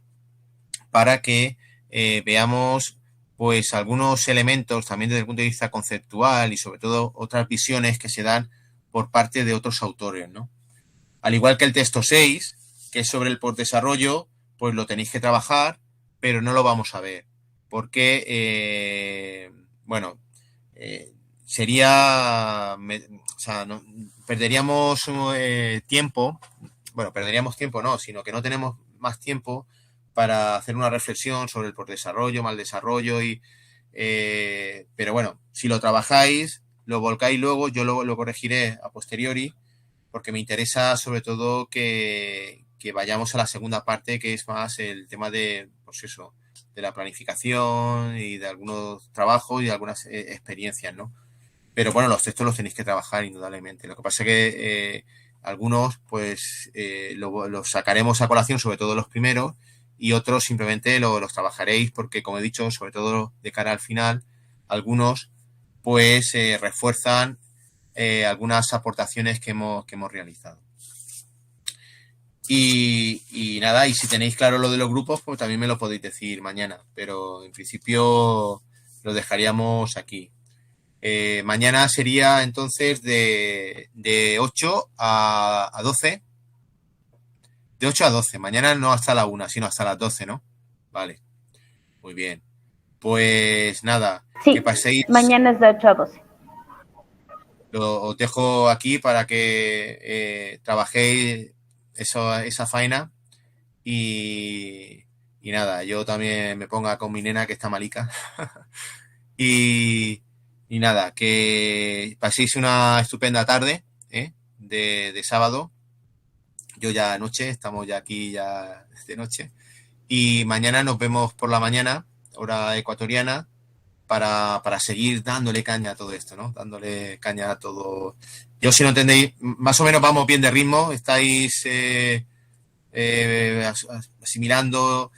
para que veamos pues algunos elementos también desde el punto de vista conceptual y sobre todo otras visiones que se dan por parte de otros autores, ¿no? Al igual que el texto 6, que es sobre el postdesarrollo, pues lo tenéis que trabajar, pero no lo vamos a ver. Porque, sería... perderíamos tiempo. Bueno, perderíamos tiempo no, sino que no tenemos más tiempo para hacer una reflexión sobre el postdesarrollo, mal desarrollo pero bueno, si lo trabajáis, lo volcáis luego, yo lo corregiré a posteriori, porque me interesa sobre todo que vayamos a la segunda parte, que es más el tema de, pues eso, de la planificación y de algunos trabajos y de algunas experiencias, ¿no? Pero bueno, los textos los tenéis que trabajar indudablemente. Lo que pasa es que algunos, pues, los sacaremos a colación, sobre todo los primeros, y otros simplemente los trabajaréis porque, como he dicho, sobre todo de cara al final, algunos pues refuerzan algunas aportaciones que hemos realizado. Y nada, y si tenéis claro lo de los grupos, pues también me lo podéis decir mañana, pero en principio lo dejaríamos aquí. Mañana sería entonces de 8 a 12. De 8 a 12. Mañana no hasta la 1, sino hasta las 12, ¿no? Vale. Muy bien. Pues nada. Sí, que paséis. mañana es de 8 a 12. Os dejo aquí para que trabajéis esa faena. Y nada, yo también me ponga con mi nena que está malica. y nada, que paséis una estupenda tarde de sábado. Yo ya anoche, estamos ya aquí ya de noche. Y mañana nos vemos por la mañana, hora ecuatoriana, para seguir dándole caña a todo esto, ¿no? Dándole caña a todo. Yo, si no entendéis, más o menos vamos bien de ritmo, estáis asimilando.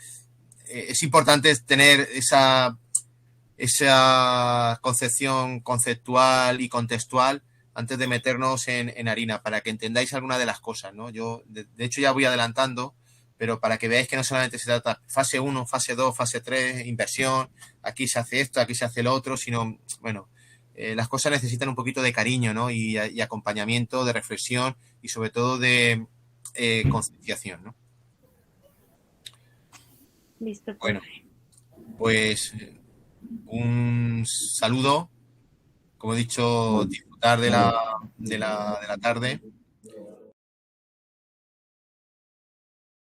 Es importante tener esa concepción conceptual y contextual antes de meternos en harina, para que entendáis alguna de las cosas, ¿no? Yo, de hecho, ya voy adelantando, pero para que veáis que no solamente se trata fase 1, fase 2, fase 3, inversión, aquí se hace esto, aquí se hace lo otro, sino, bueno, las cosas necesitan un poquito de cariño, ¿no? Y acompañamiento, de reflexión y sobre todo de concienciación, ¿no? Listo. Bueno, pues un saludo, como he dicho, disfrutar de la tarde